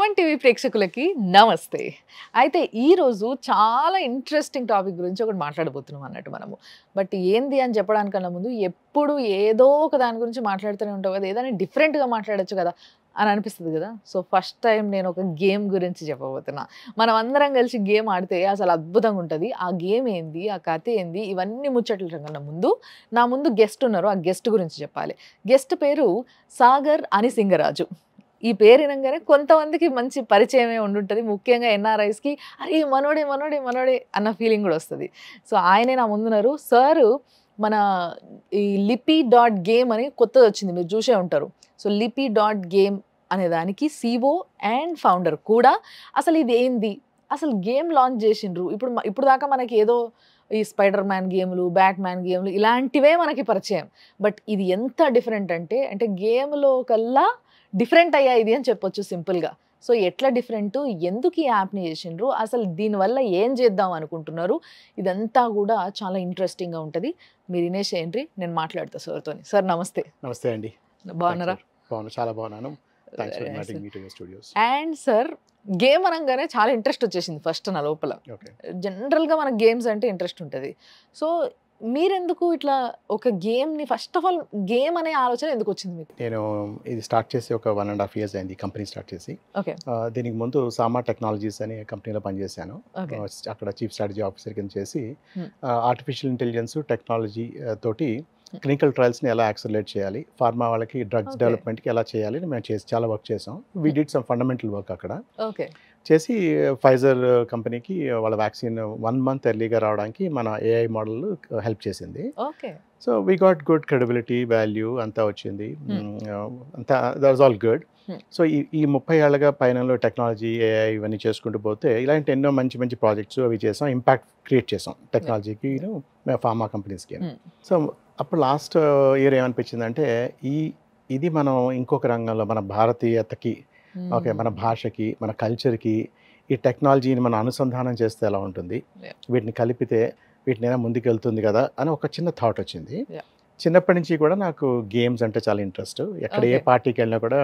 Suman TV ప్రేక్షకులకి నమస్తే. అయితే ఈరోజు చాలా ఇంట్రెస్టింగ్ టాపిక్ గురించి ఒకటి మాట్లాడబోతున్నాం అన్నట్టు మనము. బట్ ఏంది అని చెప్పడానికన్నా ముందు ఎప్పుడు ఏదో ఒక దాని గురించి మాట్లాడుతూనే ఉంటావు కదా, ఏదైనా డిఫరెంట్గా మాట్లాడొచ్చు కదా అని అనిపిస్తుంది కదా. సో ఫస్ట్ టైం నేను ఒక గేమ్ గురించి చెప్పబోతున్నా. మనం అందరం కలిసి గేమ్ ఆడితే అసలు అద్భుతంగా ఉంటుంది. ఆ గేమ్ ఏంది, ఆ కథ ఏంది, ఇవన్నీ ముచ్చట్ల కన్నా ముందు నా ముందు గెస్ట్ ఉన్నారు. ఆ గెస్ట్ గురించి చెప్పాలి. గెస్ట్ పేరు సాగర్ అనిసింగరాజు. ఈ పేరు వినంగానే కొంతమందికి మంచి పరిచయమే ఉండుంటుంది. ముఖ్యంగా ఎన్ఆర్ఐస్కి అరే మనోడే మనోడే మనోడే అన్న ఫీలింగ్ కూడా వస్తుంది. సో ఆయనే నా ముందున్నారు. సారు మన ఈ లిపి.గేమ్ అని కొత్తది వచ్చింది, మీరు చూసే ఉంటారు. సో లిపి.గేమ్ అనే దానికి సిఓ అండ్ ఫౌండర్ కూడా. అసలు ఇది ఏంది, అసలు గేమ్ లాంచ్ చేసిండ్రు. ఇప్పుడు దాకా మనకి ఏదో ఈ స్పైడర్ మ్యాన్ గేమ్లు, బ్యాట్ మ్యాన్ గేమ్లు ఇలాంటివే మనకి పరిచయం. బట్ ఇది ఎంత డిఫరెంట్ అంటే గేమ్లో కల్లా డిఫరెంట్ అయ్యా ఇది అని చెప్పొచ్చు సింపుల్గా. సో ఎట్లా డిఫరెంట్, ఎందుకు ఈ యాప్ని చేసిండ్రు, అసలు దీనివల్ల ఏం చేద్దాం అనుకుంటున్నారు, ఇదంతా కూడా చాలా ఇంట్రెస్టింగ్గా ఉంటుంది. మీరు వినేసేయండి, నేను మాట్లాడతా సార్తో. సార్ నమస్తే. నమస్తే అండి. బాగున్నారా? చాలా బాగున్నాను. అండ్ సార్ గేమ్ అనగానే చాలా ఇంట్రెస్ట్ వచ్చేసింది ఫస్ట్ నా లోపల. జనరల్గా మనకు గేమ్స్ అంటే ఇంట్రెస్ట్ ఉంటుంది. సో మీరెందుకు ఇట్లా ఒక గేమ్ని, ఫస్ట్ ఆఫ్ ఆల్ గేమ్ అనే ఆలోచన ఎందుకు వచ్చింది మీకు? నేను ఇది స్టార్ట్ చేసి ఒక 1.5 years అయింది కంపెనీ స్టార్ట్ చేసి. దీనికి ముందు సామా టెక్నాలజీస్ అనే కంపెనీలో పనిచేశాను. అక్కడ చీఫ్ స్ట్రాటజీ ఆఫీసర్ కింద చేసి ఆర్టిఫిషియల్ ఇంటెలిజెన్స్ టెక్నాలజీ తోటి క్లినికల్ ట్రయల్స్ని ఎలా యాక్సలరేట్ చేయాలి, ఫార్మా వాళ్ళకి డ్రగ్స్ డెవలప్మెంట్కి ఎలా చేయాలి మేము చాలా వర్క్ చేసాం. We did some fundamental work అక్కడ చేసి ఫైజర్ కంపెనీకి వాళ్ళ వ్యాక్సిన్ 1 month ఎర్లీగా రావడానికి మన ఏఐ మోడల్ హెల్ప్ చేసింది. So we got good credibility, value అంతా వచ్చింది. అంతా that was all good. So ఈ 30 ఏళ్ళగా పైనలో టెక్నాలజీ, ఏఐ ఇవన్నీ చేసుకుంటూ పోతే ఇలాంటి ఎన్నో మంచి మంచి ప్రాజెక్ట్స్ అవి చేసాం, ఇంపాక్ట్ క్రియేట్ చేసాం టెక్నాలజీకి, ఫార్మా కంపెనీస్కి. సో అప్పుడు లాస్ట్ ఇయర్ ఏమనిపించిందంటే ఇది మనం ఇంకొక రంగంలో మన భారతీయతకి, మన భాషకి, మన కల్చర్కి ఈ టెక్నాలజీని మనం అనుసంధానం చేస్తే ఎలా ఉంటుంది, వీటిని కలిపితే వీటినైనా ముందుకు వెళ్తుంది కదా అని ఒక చిన్న థాట్ వచ్చింది. చిన్నప్పటి నుంచి కూడా నాకు గేమ్స్ అంటే చాలా ఇంట్రెస్ట్. ఎక్కడ ఏ పార్టీకి వెళ్ళినా కూడా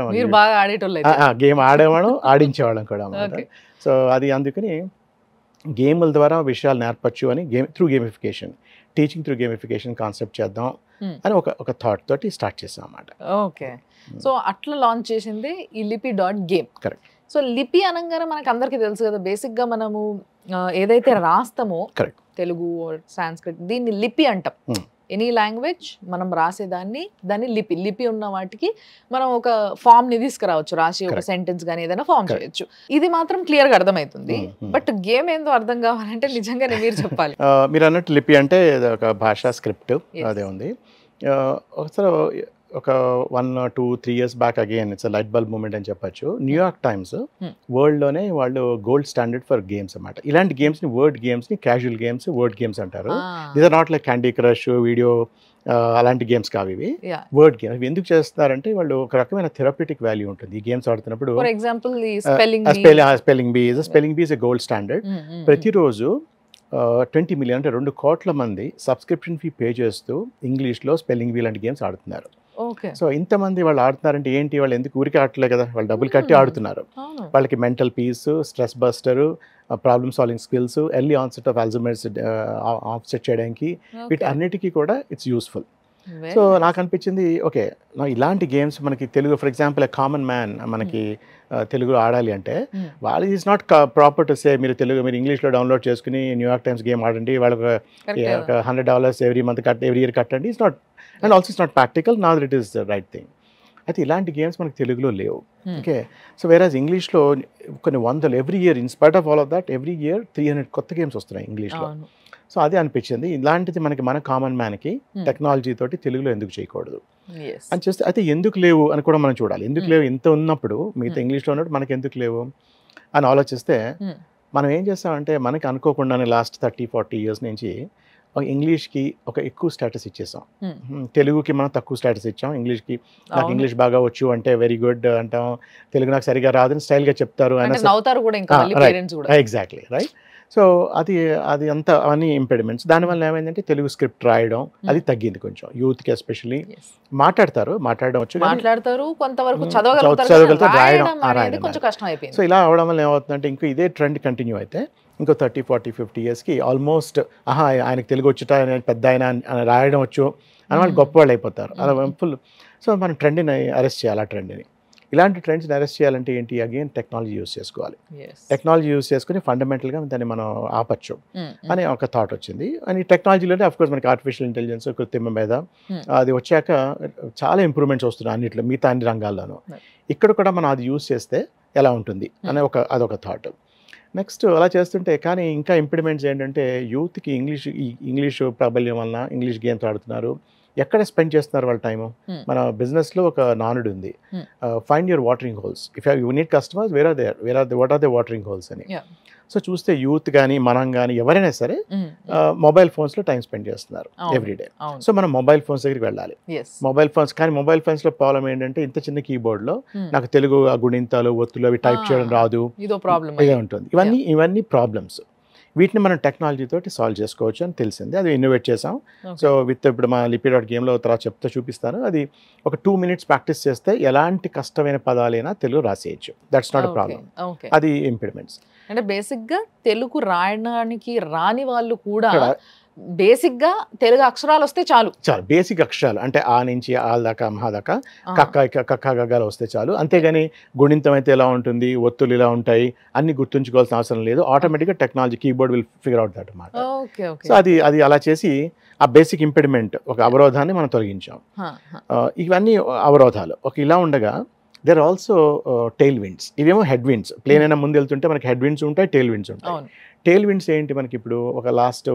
గేమ్ ఆడేవాళ్ళం, ఆడించేవాళ్ళం కూడా అన్నమాట. సో అది అందుకని గేముల ద్వారా విషయాలు నేర్పచ్చు అని through gamification, teaching through gamification concept చేద్దాం అని ఒక థాట్ తోటి స్టార్ట్ చేసాం అన్నమాట. ఓకే. సో అట్లా లాంచ్ చేసింది ఈ లిపి.గేమ్. కరెక్ట్. సో లిపి అనగానే మనకు అందరికీ తెలుసు కదా, బేసిక్గా మనము ఏదైతే రాస్తామో తెలుగు, సాంస్క్రిట్, దీన్ని లిపి అంటాం. ఎనీ లాంగ్వేజ్ మనం రాసేదాన్ని లిపి ఉన్న వాటికి మనం ఒక ఫామ్ ని తీసుకురావచ్చు, రాసి ఒక సెంటెన్స్ కానీ ఏదైనా ఫామ్ చేయొచ్చు. ఇది మాత్రం క్లియర్ గా అర్థమవుతుంది. బట్ గేమ్ ఏందో అర్థం కావాలంటే నిజంగానే మీరు చెప్పాలి. మీరు అన్నట్టు లిపి అంటే ఒక భాషా స్క్రిప్ట్ అదే ఉంది. ఒకసారి ఒక 1 or 2-3 years back again it's light bulb moment అని చెప్పొచ్చు. న్యూయార్క్ టైమ్స్ వరల్డ్లోనే వాళ్ళు గోల్డ్ స్టాండర్డ్ ఫర్ గేమ్స్ అన్నమాట. ఇలాంటి గేమ్స్ని, వర్డ్ గేమ్స్ని క్యాజువల్ గేమ్స్, వర్డ్ గేమ్స్ అంటారు. These are not like candy crush, video అలాంటి గేమ్స్ కావు ఇవి. వర్డ్ గేమ్స్ ఇవి ఎందుకు చేస్తారంటే వాళ్ళు ఒక రకమైన థెరప్యూటిక్ వాల్యూ ఉంటుంది ఈ గేమ్స్ ఆడుతున్నప్పుడు. For example spelling be is a gold standard. ప్రతిరోజు 20 million అంటే 2 కోట్ల మంది సబ్స్క్రిప్షన్ ఫీ పే చేస్తూ ఇంగ్లీష్లో స్పెల్లింగ్ బీ లాంటి గేమ్స్ ఆడుతున్నారు. సో ఇంతమంది వాళ్ళు ఆడుతున్నారంటే ఏంటి, వాళ్ళు ఎందుకు ఊరికి ఆడట్లేదు కదా, వాళ్ళు డబ్బులు కట్టి ఆడుతున్నారు. వాళ్ళకి mental peace, stress buster, problem solving skills, early onset of Alzheimer's offset చేయడానికి, వీటి అన్నిటికీ కూడా ఇట్స్ యూస్ఫుల్. సో నాకు అనిపించింది ఓకే, ఇలాంటి గేమ్స్ మనకి Telugu, for example common man మనకి తెలుగులో ఆడాలి అంటే వాళ్ళు is not proper to say మీరు ఇంగ్లీష్లో డౌన్లోడ్ చేసుకుని న్యూయార్క్ టైమ్స్ గేమ్ ఆడండి, వాళ్ళకి ఒక $100 ఎవ్రీ మంత్ ఎవ్రీ ఇయర్ కట్టండి. It's not, and also it's not practical, not that is the right thing. అయితే ఇలాంటి గేమ్స్ మనకి తెలుగులో లేవు. ఓకే. సో వేరాజ్ ఇంగ్లీష్లో కొన్ని వందలు every year, in spite of all of that every year 300 కొత్త గేమ్స్ వస్తున్నాయి ఇంగ్లీష్లో. సో అదే అనిపించింది, ఇలాంటిది మన కామన్ మ్యాన్కి టెక్నాలజీ తోటి తెలుగులో ఎందుకు చేయకూడదు అని చేస్తే, అయితే ఎందుకు లేవు అని కూడా మనం చూడాలి. ఎందుకు లేవు, ఇంత ఉన్నప్పుడు మిగతా ఇంగ్లీష్లో ఉన్నప్పుడు మనకి ఎందుకు లేవు అని ఆలోచిస్తే మనం ఏం చేస్తామంటే మనకి అనుకోకుండానే లాస్ట్ 30-40 years నుంచి ఇంగ్లీష్కి ఒక ఎక్కువ స్టేటస్ ఇచ్చేసాం, తెలుగుకి మనం తక్కువ స్టేటస్ ఇచ్చాం. ఇంగ్లీష్కి నాకు ఇంగ్లీష్ బాగా వచ్చు అంటే వెరీ గుడ్ అంటాం, తెలుగు నాకు సరిగా రాదని స్టైల్గా చెప్తారు, ఎగ్జాక్ట్లీ రైట్. సో అది అది అంతా అవన్నీ ఇంపెడిమెంట్స్. దానివల్ల ఏమైందంటే తెలుగు స్క్రిప్ట్ రాయడం అది తగ్గింది కొంచెం. యూత్‌కి ఎస్పెషల్లీ మాట్లాడడం వచ్చు, మాట్లాడతారు కొంతవరకు చదవగలుగుతారు, చదవగలుగుతారు, రాయడం కొంచెం కష్టం అయిపోయింది. సో ఇలా అవడం వల్ల ఏమవుతుందంటే ఇంకో ఇదే ట్రెండ్ కంటిన్యూ అయితే ఇంకో 30, 40, 50 ఇయర్స్కి ఆల్మోస్ట్ ఆయనకు తెలుగు వచ్చుట, ఆయన పెద్ద ఆయన రాయడం వచ్చు అని వాళ్ళు గొప్పవాళ్ళు అయిపోతారు. అలా ఫుల్. సో మనం ట్రెండ్ని అరెస్ట్ చేయాలి. ఆ ట్రెండ్ని, ఇలాంటి ట్రెండ్స్ని అరెస్ట్ చేయాలంటే ఏంటి, అగైన్ టెక్నాలజీ యూస్ చేసుకోవాలి. టెక్నాలజీ యూస్ చేసుకుని ఫండమెంటల్గా దాన్ని మనం ఆపచ్చు అని ఒక థాట్ వచ్చింది. అని టెక్నాలజీలోనే అఫ్కోర్స్ మనకి ఆర్టిఫిషియల్ ఇంటెలిజెన్స్, కృత్రిమ మీద అది వచ్చాక చాలా ఇంప్రూవ్మెంట్స్ వస్తున్నాయి అన్నిట్లో, మిగతా అన్ని రంగాల్లోనూ. ఇక్కడ కూడా మనం అది యూస్ చేస్తే ఎలా ఉంటుంది అనే అదొక థాట్. నెక్స్ట్ అలా చేస్తుంటే కానీ ఇంకా ఇంప్లిమెంట్స్ ఏంటంటే యూత్కి ఇంగ్లీష్ ప్రాబల్యం వలన ఇంగ్లీష్ గేమ్స్ ఆడుతున్నారు. ఎక్కడ స్పెండ్ చేస్తున్నారు వాళ్ళ టైము? మన బిజినెస్లో ఒక నానుడు ఉంది, find your watering holes. If you need customers, what are the watering holes అని. సో చూస్తే యూత్ కానీ మనం కానీ ఎవరైనా సరే మొబైల్ ఫోన్స్లో టైం స్పెండ్ చేస్తున్నారు ఎవ్రీడే. సో మనం మొబైల్ ఫోన్స్ దగ్గరికి వెళ్ళాలి. మొబైల్ ఫోన్స్లో ప్రాబ్లం ఏంటంటే ఇంత చిన్న కీబోర్డ్లో నాకు తెలుగు గుణింతాలు, ఒత్తులు అవి టైప్ చేయడం రాదు, ఇదే ఉంటుంది. ఇవన్నీ ప్రాబ్లమ్స్. వీటిని మనం టెక్నాలజీ తోటి సాల్వ్ చేసుకోవచ్చు అని తెలిసింది. అది ఇన్నోవేట్ చేసాం. సో ఇప్పుడు మా లిపి.గేమ్లో తర్వాత చూపిస్తాను. అది ఒక 2 minutes ప్రాక్టీస్ చేస్తే ఎలాంటి కష్టమైన పదాలైనా తెలుగు రాసేయచ్చు. That's not a problem. అది ఇంప్లిమెంట్స్. అంటే బేసిక్గా తెలుగు రాయడానికి రాని వాళ్ళు కూడా బేసిక్గా తెలుగు అక్షరాలు వస్తే చాలు. బేసిక్ అక్షరాలు అంటే ఆ నుంచి ఆల్ దాకా, మహా దాకా, కక్క గగ్గాలు వస్తే చాలు. అంతేగాని గుణింతం అయితే ఎలా ఉంటుంది, ఒత్తులు ఇలా ఉంటాయి అన్ని గుర్తుంచుకోవాల్సిన అవసరం లేదు. ఆటోమేటిక్గా technology keyboard will figure out that అన్నమాట. సో అది అలా చేసి ఆ బేసిక్ ఇంపెడిమెంట్, ఒక అవరోధాన్ని మనం తొలగించాం. ఇవన్నీ అవరోధాలు ఇలా ఉండగా దేర్ ఆల్సో టెయిల్ విండ్స్. ఇవేమో హెడ్ విండ్స్. ప్లేన్ అయినా ముందు వెళ్తుంటే మనకి హెడ్ విండ్స్ ఉంటాయి, టెయిల్ విండ్స్ ఉంటాయి. టెయిల్ విండ్స్ ఏంటి మనకి ఇప్పుడు లాస్ట్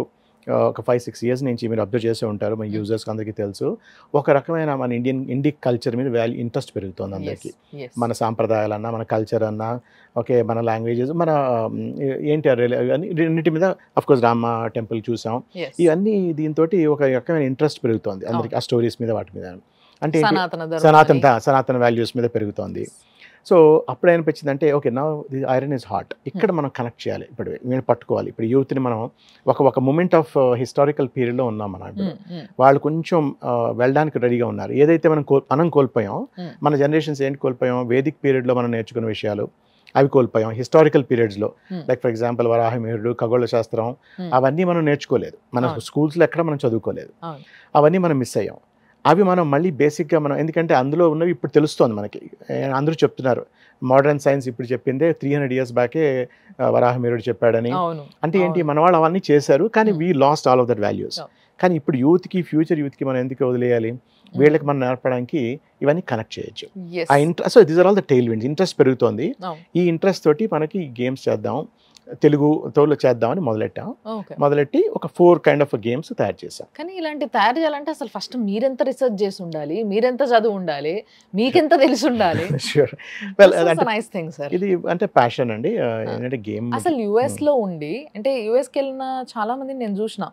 ఒక 5-6 years నుంచి మీరు అబ్జర్వ్ చేసే ఉంటారు, మన యూజర్స్కి అందరికీ తెలుసు, ఒక రకమైన మన ఇండియన్ కల్చర్ మీద ఇంట్రెస్ట్ పెరుగుతుంది అందరికీ. మన సాంప్రదాయాలన్నా, మన కల్చర్ అన్నా, మన లాంగ్వేజెస్, మన ఏంటి రెండింటి మీద అఫ్కోర్స్ రామ టెంపుల్ చూసాం. ఇవన్నీ దీంతో ఒక రకమైన ఇంట్రెస్ట్ పెరుగుతుంది అందరికి, ఆ స్టోరీస్ మీద, వాటి మీద. అంటే సనాతన వాల్యూస్ మీద పెరుగుతోంది. సో అప్పుడు ఏమనిపించింది అంటే నా ది ఐరన్ ఇస్ హాట్. ఇక్కడ మనం కనెక్ట్ చేయాలి, ఇప్పుడు మేము పట్టుకోవాలి. ఇప్పుడు యూత్ని మనం ఒక మూమెంట్ ఆఫ్ హిస్టారికల్ పీరియడ్లో ఉన్నాం మనం. ఇప్పుడు వాళ్ళు కొంచెం వెళ్ళడానికి రెడీగా ఉన్నారు. ఏదైతే మనం కోల్పోయాం, మన జనరేషన్స్ ఏంటి కోల్పోయాం, వేదిక్ పీరియడ్లో మనం నేర్చుకున్న విషయాలు అవి కోల్పోయాం. హిస్టారికల్ పీరియడ్స్లో లైక్ ఫర్ ఎగ్జాంపుల్ వరాహమిహిరుడు, ఖగోళ శాస్త్రం, అవన్నీ మనం నేర్చుకోలేదు. మన స్కూల్స్లో ఎక్కడ మనం చదువుకోలేదు. అవన్నీ మనం మిస్ అయ్యాం. అవి మనం మళ్ళీ బేసిక్గా ఎందుకంటే అందులో ఉన్నవి ఇప్పుడు తెలుస్తోంది మనకి. అందరూ చెప్తున్నారు మోడర్న్ సైన్స్ ఇప్పుడు చెప్పిందే 300 years బ్యాకే వరాహమిహిరుడు చెప్పాడని. అంటే ఏంటి, మన వాళ్ళు అవన్నీ చేశారు కానీ we last all of that values. కానీ ఇప్పుడు యూత్కి, ఫ్యూచర్ యూత్కి మనం ఎందుకు వదిలేయాలి? వీళ్ళకి మనం నేర్పడానికి ఇవన్నీ కనెక్ట్ చేయొచ్చు. ఆ interest, so these are all the tailwinds. Interest పెరుగుతోంది. ఈ ఇంట్రెస్ట్ తోటి మనకి గేమ్స్ చేద్దాం, తెలుగులో చేద్దామని మొదలెట్టి ఒక 4 kind of గేమ్స్ తయారు చేశాం. కానీ ఇలాంటి తయారు చేయాలంటే అసలు ఫస్ట్ మీరెంత రీసెర్చ్ చేసి ఉండాలి, మీరెంత చదువు ఉండాలి, మీకెంత తెలిసి ఉండాలి. Nice thing sir. ఇది అంటే ప్యాషన్ అండి. ఏంటంటే గేమ్ అసలు యుఎస్ లో ఉండి, అంటే యుఎస్కి వెళ్ళిన చాలా మందిని నేను చూసిన,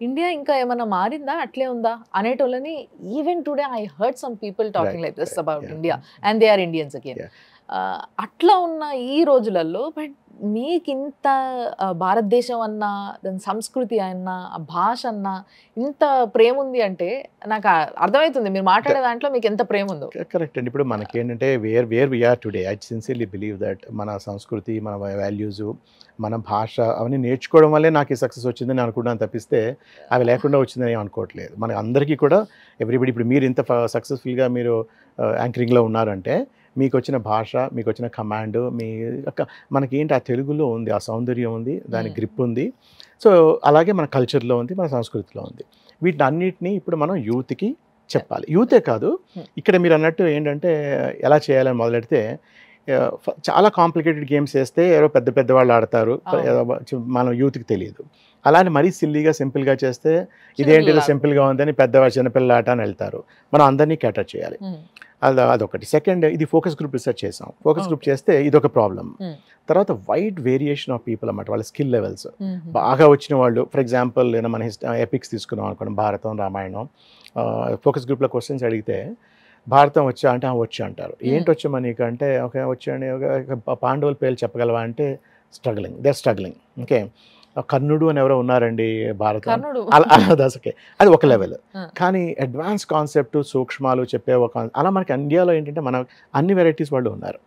ఇండియా ఇంకా ఏమైనా మారిందా, అట్లే ఉందా అనేటోళ్ళని. Even today I heard some people talking like this about India and they are Indians again. అట్లా ఉన్న ఈ రోజులలో బట్ మీకింత భారతదేశం అన్నా, దాని సంస్కృతి అన్నా, భాష అన్నా ఇంత ప్రేమ ఉంది అంటే నాకు అర్థమవుతుంది మీరు మాట్లాడే దాంట్లో మీకు ఎంత ప్రేమ ఉందో. కరెక్ట్ అండి. ఇప్పుడు మనకేంటంటే where we are today, I sincerely believe that మన సంస్కృతి, మన వాల్యూస్, మన భాష అవన్నీ నేర్చుకోవడం వల్లే నాకు ఈ సక్సెస్ వచ్చిందని అనుకుంటాను తప్పిస్తే అవి లేకుండా వచ్చిందని అనుకోవట్లేదు. మన అందరికీ కూడా ఎవ్రీబడి, ఇప్పుడు మీరు ఇంత సక్సెస్ఫుల్గా మీరు యాంకరింగ్లో ఉన్నారంటే మీకు వచ్చిన భాష, మీకు వచ్చిన కమాండ్, మనకేంటి ఆ తెలుగులో ఉంది, ఆ సౌందర్యం ఉంది, దాని గ్రిప్ ఉంది. సో అలాగే మన కల్చర్లో ఉంది, మన సంస్కృతిలో ఉంది. వీటిని అన్నిటినీ ఇప్పుడు మనం యూత్కి చెప్పాలి. యూతే కాదు, ఇక్కడ మీరు అన్నట్టు ఏంటంటే ఎలా చేయాలని మొదలెడితే చాలా కాంప్లికేటెడ్ గేమ్స్ వేస్తే ఎవరో పెద్ద వాళ్ళు ఆడతారు, మనం యూత్కి తెలియదు. అలానే మరీ సిల్లీగా సింపుల్గా చేస్తే ఇదేంటిదో సింపుల్గా ఉందని పెద్దవాళ్ళు చిన్నపిల్లల ఆట అని వెళ్తారు. మనం అందరినీ క్యాటర్ చేయాలి. అదొకటి. సెకండ్, ఇది ఫోకస్ గ్రూప్ రీసెర్చ్ చేసాం. ఫోకస్ గ్రూప్ చేస్తే ఇదొక ప్రాబ్లం. తర్వాత వైడ్ వేరియేషన్ ఆఫ్ పీపుల్ అన్నమాట, వాళ్ళ స్కిల్ లెవెల్స్ బాగా వచ్చిన వాళ్ళు. ఫర్ ఎగ్జాంపుల్ మన ఎపిక్స్ తీసుకున్నాం అనుకోండి, భారతం, రామాయణం. ఫోకస్ గ్రూప్లో క్వశ్చన్స్ అడిగితే భారతం వచ్చా అంటే వచ్చా అంటారు. ఏంటి వచ్చామా నీకు అంటే వచ్చాండి. పాండవుల పేర్లు చెప్పగలవా అంటే దే ఆర్ స్ట్రగ్లింగ్. ఓకే, కర్ణుడు అని ఎవరో ఉన్నారండి భారతం, కర్ణుడు అలా దశకే అది ఒక లెవెల్. కానీ అడ్వాన్స్ కాన్సెప్ట్ సూక్ష్మాలు చెప్పే అలా మనకి ఇండియాలో ఏంటంటే మన అన్ని వెరైటీస్ వాళ్ళు ఉన్నారు.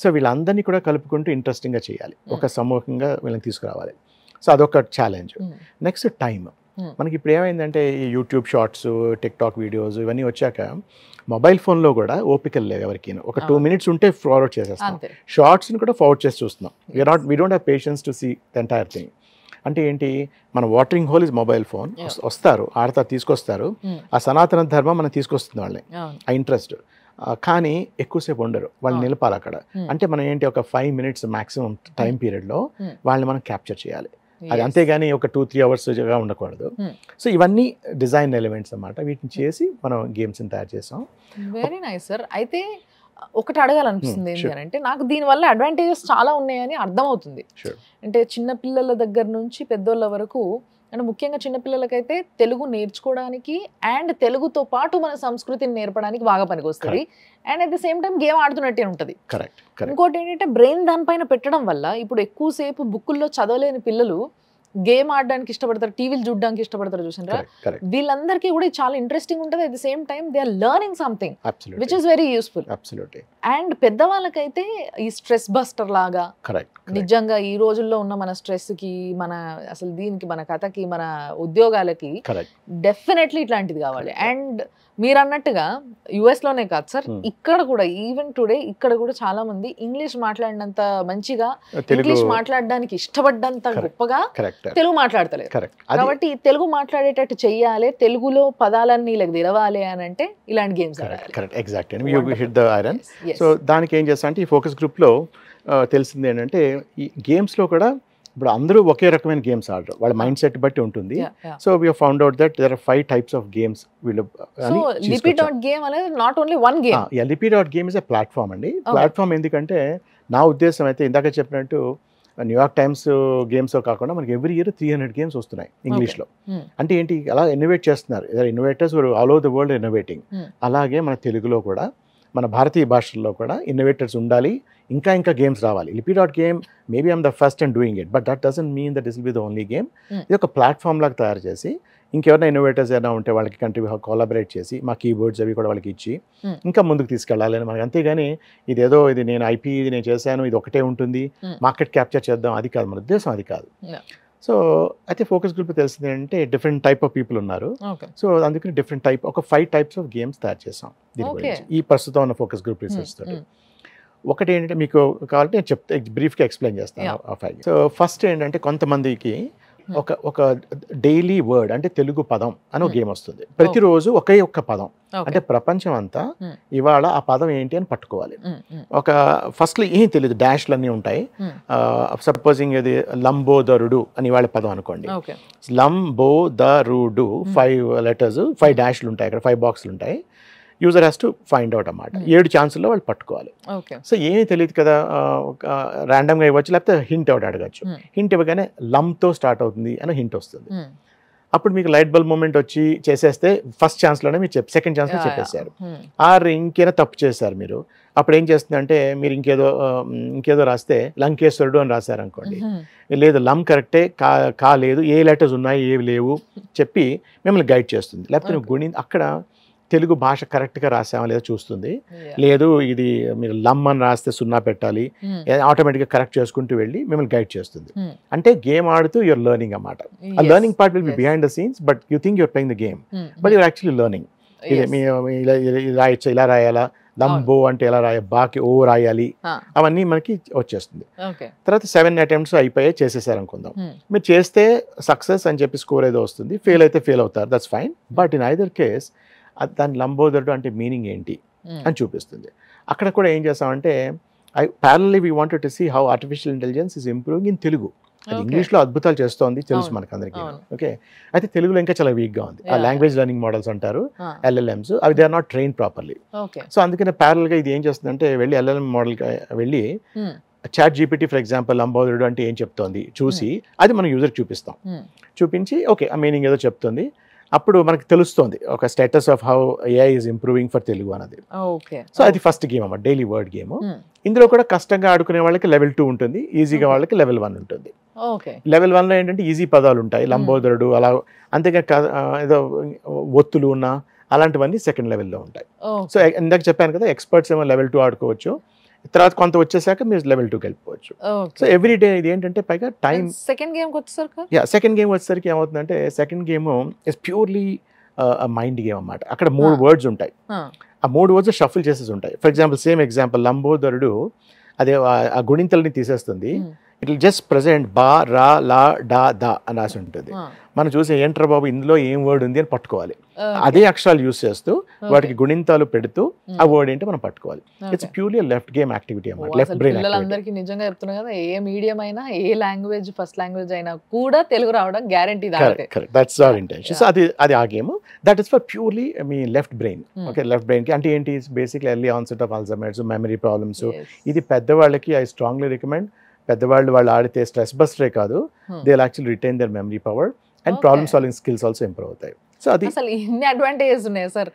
సో వీళ్ళందరినీ కూడా కలుపుకుంటూ ఇంట్రెస్టింగ్గా చేయాలి, ఒక సమూహంగా వీళ్ళని తీసుకురావాలి. సో అదొక ఛాలెంజ్. Next time. మనకి ఇప్పుడు ఏమైందంటే ఈ యూట్యూబ్ షార్ట్స్, టిక్టాక్ వీడియోస్ ఇవన్నీ వచ్చాక మొబైల్ ఫోన్లో కూడా ఓపికలు లేవు ఎవరికి. ఒక 2 minutes ఉంటే ఫార్వర్డ్ చేసేస్తాం, షార్ట్స్ని కూడా ఫార్వర్డ్ చేసి చూస్తున్నాం. We don't have patience to see the entire thing. అంటే ఏంటి, మన watering hole is mobile phone. వస్తారు, ఆడతారు, తీసుకొస్తారు, ఆ సనాతన ధర్మం మనం తీసుకొస్తుంది వాళ్ళని, ఆ ఇంట్రెస్ట్. కానీ ఎక్కువసేపు ఉండరు, వాళ్ళు నిలపాలి అక్కడ. అంటే మనం ఏంటి, ఒక 5 minutes మ్యాక్సిమం టైం పీరియడ్లో వాళ్ళని మనం క్యాప్చర్ చేయాలి. అది అంతేగాని ఒక 2-3 hours ఉండకూడదు. సో ఇవన్నీ డిజైన్ ఎలిమెంట్స్ అన్నమాట. వీటిని చేసి మనం గేమ్స్ని తయారు చేసాం. Very nice sir. అయితే ఒకటి అడగాలనిపిస్తుంది ఏంటంటే, నాకు దీనివల్ల అడ్వాంటేజెస్ చాలా ఉన్నాయని అర్థమవుతుంది. అంటే చిన్న పిల్లల దగ్గర నుంచి పెద్దోళ్ళ వరకు, అంటే ముఖ్యంగా చిన్నపిల్లలకైతే తెలుగు నేర్చుకోవడానికి అండ్ తెలుగుతో పాటు మన సంస్కృతిని నేర్పడానికి బాగా పనికొస్తుంది. And at the same time game ఆడుతున్నట్టే ఉంటుంది. ఇంకోటి ఏంటంటే, బ్రెయిన్ దానిపైన పెట్టడం వల్ల ఇప్పుడు ఎక్కువసేపు బుక్కుల్లో చదవలేని పిల్లలు గేమ్ ఆడడానికి ఇష్టపడతారు, టీవీలు చూడడానికి ఇష్టపడతారు, చూసారా? వీళ్ళందరికీ కూడా చాలా ఇంట్రెస్టింగ్ ఉంటుంది. At the same time they are learning something which is very useful. And పెద్దవాళ్ళకైతే ఈ స్ట్రెస్ బస్టర్ లాగా, నిజంగా ఈ రోజుల్లో ఉన్న మన స్ట్రెస్ కి, మన అసలు దీనికి, మన కథకి, మన ఉద్యోగాలకి డెఫినెట్లీ ఇట్లాంటిది కావాలి. అండ్ మీరు అన్నట్టుగా యుఎస్ లోనే కాదు సార్, ఇక్కడ కూడా ఈవెన్ టుడే ఇక్కడ కూడా చాలా మంది ఇంగ్లీష్ మాట్లాడినంత మంచిగా, ఇంగ్లీష్ మాట్లాడడానికి ఇష్టపడ్డంత గొప్పగా తెలుగు మాట్లాడతలేదు. కాబట్టి తెలుగు మాట్లాడేటట్టు చెయ్యాలి, తెలుగులో పదాలన్నీ ఇలా తెలవాలి అని అంటే ఇలాంటి గేమ్స్ ఆడాలి. సో దానికి ఏం చేస్తా అంటే, ఈ ఫోకస్ గ్రూప్ లో తెలిసింది ఏంటంటే, ఈ గేమ్స్ లో కూడా ఇప్పుడు అందరూ ఒకే రకమైన గేమ్స్ ఆడరు, వాళ్ళ మైండ్ సెట్ బట్టి ఉంటుంది. So we found out that there are 5 types of games. లిపి.గేమ్ ఇస్ ఎ ప్లాట్ఫామ్ అండి. ప్లాట్ఫామ్ ఎందుకంటే, నా ఉద్దేశం అయితే ఇందాక చెప్పినట్టు న్యూయార్క్ టైమ్స్ గేమ్స్ కాకుండా మనకి ఎవ్రీ ఇయర్ 300 గేమ్స్ వస్తున్నాయి ఇంగ్లీష్లో. అంటే ఏంటి, అలా ఇన్నోవేట్ చేస్తున్నారు. Innovators all over the world innovating. అలాగే మన తెలుగులో కూడా, మన భారతీయ భాషల్లో కూడా ఇన్నోవేటర్స్ ఉండాలి, ఇంకా ఇంకా గేమ్స్ రావాలి. లిపి.గేమ్ maybe I'm the first and doing it, but that doesn't mean that this will be the only game. ఇది ఒక ప్లాట్ఫామ్ లాగా తయారు చేసి, ఇంకెవరైనా ఇన్నోవేటర్స్ ఏమైనా ఉంటే వాళ్ళకి కోలాబరేట్ చేసి, మా కీబోర్డ్స్ అవి కూడా వాళ్ళకి ఇచ్చి ఇంకా ముందుకు తీసుకెళ్ళాలి అని మనకి. అంతేగాని ఇదేదో ఇది నేను ఐపీ ఇది నేను చేశాను, ఇది ఒకటే ఉంటుంది, మార్కెట్ క్యాప్చర్ చేద్దాం, అది కాదు మన ఉద్దేశం, అది కాదు. సో అయితే ఫోకస్ గ్రూప్ తెలిసింది అంటే డిఫరెంట్ టైప్ ఆఫ్ పీపుల్ ఉన్నారు. సో అందుకని డిఫరెంట్ టైప్, ఒక 5 types of గేమ్స్ తయారు చేసాం దీని గురించి, ఈ ప్రస్తుతం ఉన్న ఫోకస్ గ్రూప్ రీసెర్చ్ తోటి. ఒకటి ఏంటంటే, మీకు కావాలంటే నేను చెప్తే బ్రీఫ్గా ఎక్స్ప్లెయిన్ చేస్తాను ఆ 5. సో ఫస్ట్ ఏంటంటే, కొంతమందికి ఒక డైలీ వర్డ్ అంటే తెలుగు పదం అని ఒక గేమ్ వస్తుంది. ప్రతిరోజు ఒకే ఒక్క పదం, అంటే ప్రపంచం అంతా ఇవాళ ఆ పదం ఏంటి అని పట్టుకోవాలి. ఒక ఫస్ట్లో ఏం తెలియదు, డాష్లు అన్నీ ఉంటాయి. సపోజింగ్ ఇది లంబోదరుడు అని ఇవాళ పదం అనుకోండి. లంబోదరుడు 5 letters, 5 dashes ఉంటాయి, అక్కడ 5 boxes ఉంటాయి. User has to find out అన్నమాట. 7 ఛాన్సుల్లో వాళ్ళు పట్టుకోవాలి. సో ఏమీ తెలియదు కదా, ర్యాండమ్గా ఇవ్వచ్చు, లేకపోతే హింట్ అవుట్ అడగచ్చు. హింట్ ఇవ్వగానే లంతో స్టార్ట్ అవుతుంది అని హింట్ వస్తుంది. అప్పుడు మీకు లైట్ బల్బ్ మూమెంట్ వచ్చి చేసేస్తే ఫస్ట్ ఛాన్స్లోనే మీరు సెకండ్ ఛాన్స్లో చెప్పేశారు. ఆర్ ఇంకేనా తప్పు చేశారు మీరు, అప్పుడు ఏం చేస్తుందంటే, మీరు ఇంకేదో రాస్తే లంకేశ్వరుడు అని రాశారు అనుకోండి, లేదు లం కరెక్టే, కాలేదు, ఏ లెటర్స్ ఉన్నాయి ఏవి లేవు చెప్పి మిమ్మల్ని గైడ్ చేస్తుంది. లేకపోతే గుణి అక్కడ తెలుగు భాష కరెక్ట్గా రాసామా లేదా చూస్తుంది. లేదు ఇది మీరు లమ్ అని రాస్తే 0 పెట్టాలి, ఆటోమేటిక్గా కరెక్ట్ చేసుకుంటూ వెళ్ళి మిమ్మల్ని గైడ్ చేస్తుంది. అంటే గేమ్ ఆడుతూ యూఆర్ లెర్నింగ్ అన్నమాట. ఆ learning part will be behind the scenes, but you think you're playing the game, but you're actually learning. రాయచ్చా, ఇలా రాయాలా, లంబో అంటే ఎలా బాకి ఓ రాయాలి, అవన్నీ మనకి వచ్చేస్తుంది. తర్వాత 7 attempts అయిపోయాయి, చేసేసారు అనుకుందాం. మీరు చేస్తే సక్సెస్ అని చెప్పి స్కోర్ ఏదో వస్తుంది, ఫెయిల్ అయితే ఫెయిల్ అవుతారు, that's fine. But in either case దాని లంబోదరుడు అంటే మీనింగ్ ఏంటి అని చూపిస్తుంది. అక్కడ కూడా ఏం చేస్తామంటే, parallelly we wanted to see how artificial intelligence is improving in Telugu. అది ఇంగ్లీష్లో అద్భుతాలు చేస్తోంది, తెలుసు మనకు అందరికీ. ఓకే, అయితే తెలుగులో ఇంకా చాలా వీక్గా ఉంది. ఆ లాంగ్వేజ్ లెర్నింగ్ మోడల్స్ అంటారు, LLMs, అవి they are not train properly. So అందుకనే ప్యారల్గా ఇది ఏం చేస్తుందంటే, వెళ్ళి LLM మోడల్కి వెళ్ళి ChatGPT ఫర్ ఎగ్జాంపుల్ లంబోదరుడు అంటే ఏం చెప్తోంది చూసి, అది మనం యూజర్కి చూపిస్తాం. చూపించి ఓకే ఆ మీనింగ్ ఏదో చెప్తుంది, అప్పుడు మనకు తెలుస్తుంది ఒక status of how AI is improving for Telugu అన్నది. సో అది ఫస్ట్ గేమ్ అన్నమాట, డైలీ వర్డ్ గేమ్. ఇందులో కూడా కష్టంగా ఆడుకునే వాళ్ళకి లెవెల్ 2 ఉంటుంది, ఈజీగా వాళ్ళకి లెవెల్ 1 ఉంటుంది. లెవెల్ 1లో ఏంటంటే ఈజీ పదాలు ఉంటాయి, లంబోదరుడు అలా, అంతేగా ఏదో ఒత్తులు ఉన్న అలాంటివన్నీ సెకండ్ లెవెల్లో ఉంటాయి. సో ఇందాక చెప్పాను కదా, ఎక్స్పర్ట్స్ ఏమో లెవెల్ 2 ఆడుకోవచ్చు, తర్వాత కొంత వచ్చేసాక మీరు లెవెల్ 2కి వెళ్ళిపోవచ్చు. సో ఎవ్రీ డే ఇది ఏంటంటే పైగా టైం. సెకండ్ గేమ్ వచ్చేసరికి ఏమవుతుందంటే, second game is purely mind game అన్నమాట. అక్కడ 3 వర్డ్స్ ఉంటాయి, ఆ 3 వర్డ్స్ షఫుల్ చేసేసి ఉంటాయి. ఫర్ ఎగ్జాంపుల్, సేమ్ ఎగ్జాంపుల్, లంబోదరుడు అదే ఆ గుణింతల్ని తీసేస్తుంది, ఇట్ విల్ జస్ట్ ప్రెజెంట్ బా రా లా డా దా అని రాసి ఉంటుంది. మనం చూసి ఏంట్రా బాబు ఇందులో ఏం వర్డ్ ఉంది అని పట్టుకోవాలి. అదే అక్షరాలు యూస్ చేస్తూ వాటికి గుణింతాలు పెడుతూ ఆ వర్డ్ ఏంటో మనం పట్టుకోవాలి. It's purely left game activity అన్నమాట, లెఫ్ట్ బ్రెయిన్. పిల్లలందరికీ నిజంగా చెప్తున్నా కదా, ఏ మీడియం అయినా, ఏ లాంగ్వేజ్ ఫస్ట్ లాంగ్వేజ్ అయినా కూడా తెలుగు రావడం guarantee. Correct, that's our intention. So అది ఆ game, that is for purely me left brain. Okay, left brain కి అంటే ఏంటి, basically early onset of Alzheimer's, memory problems. ఇది పెద్దవాళ్ళకి ఐ స్ట్రాంగ్లీ రికమెండ్. పెద్దవాళ్ళు ఆడితే స్ట్రెస్ బస్టరే కాదు, they will actually retain their memory power and problem solving skills also improve అవుతాయి. సో అది అసలు ఇన్ని అడ్వాంటేజెస్ ఉన్నాయి సార్.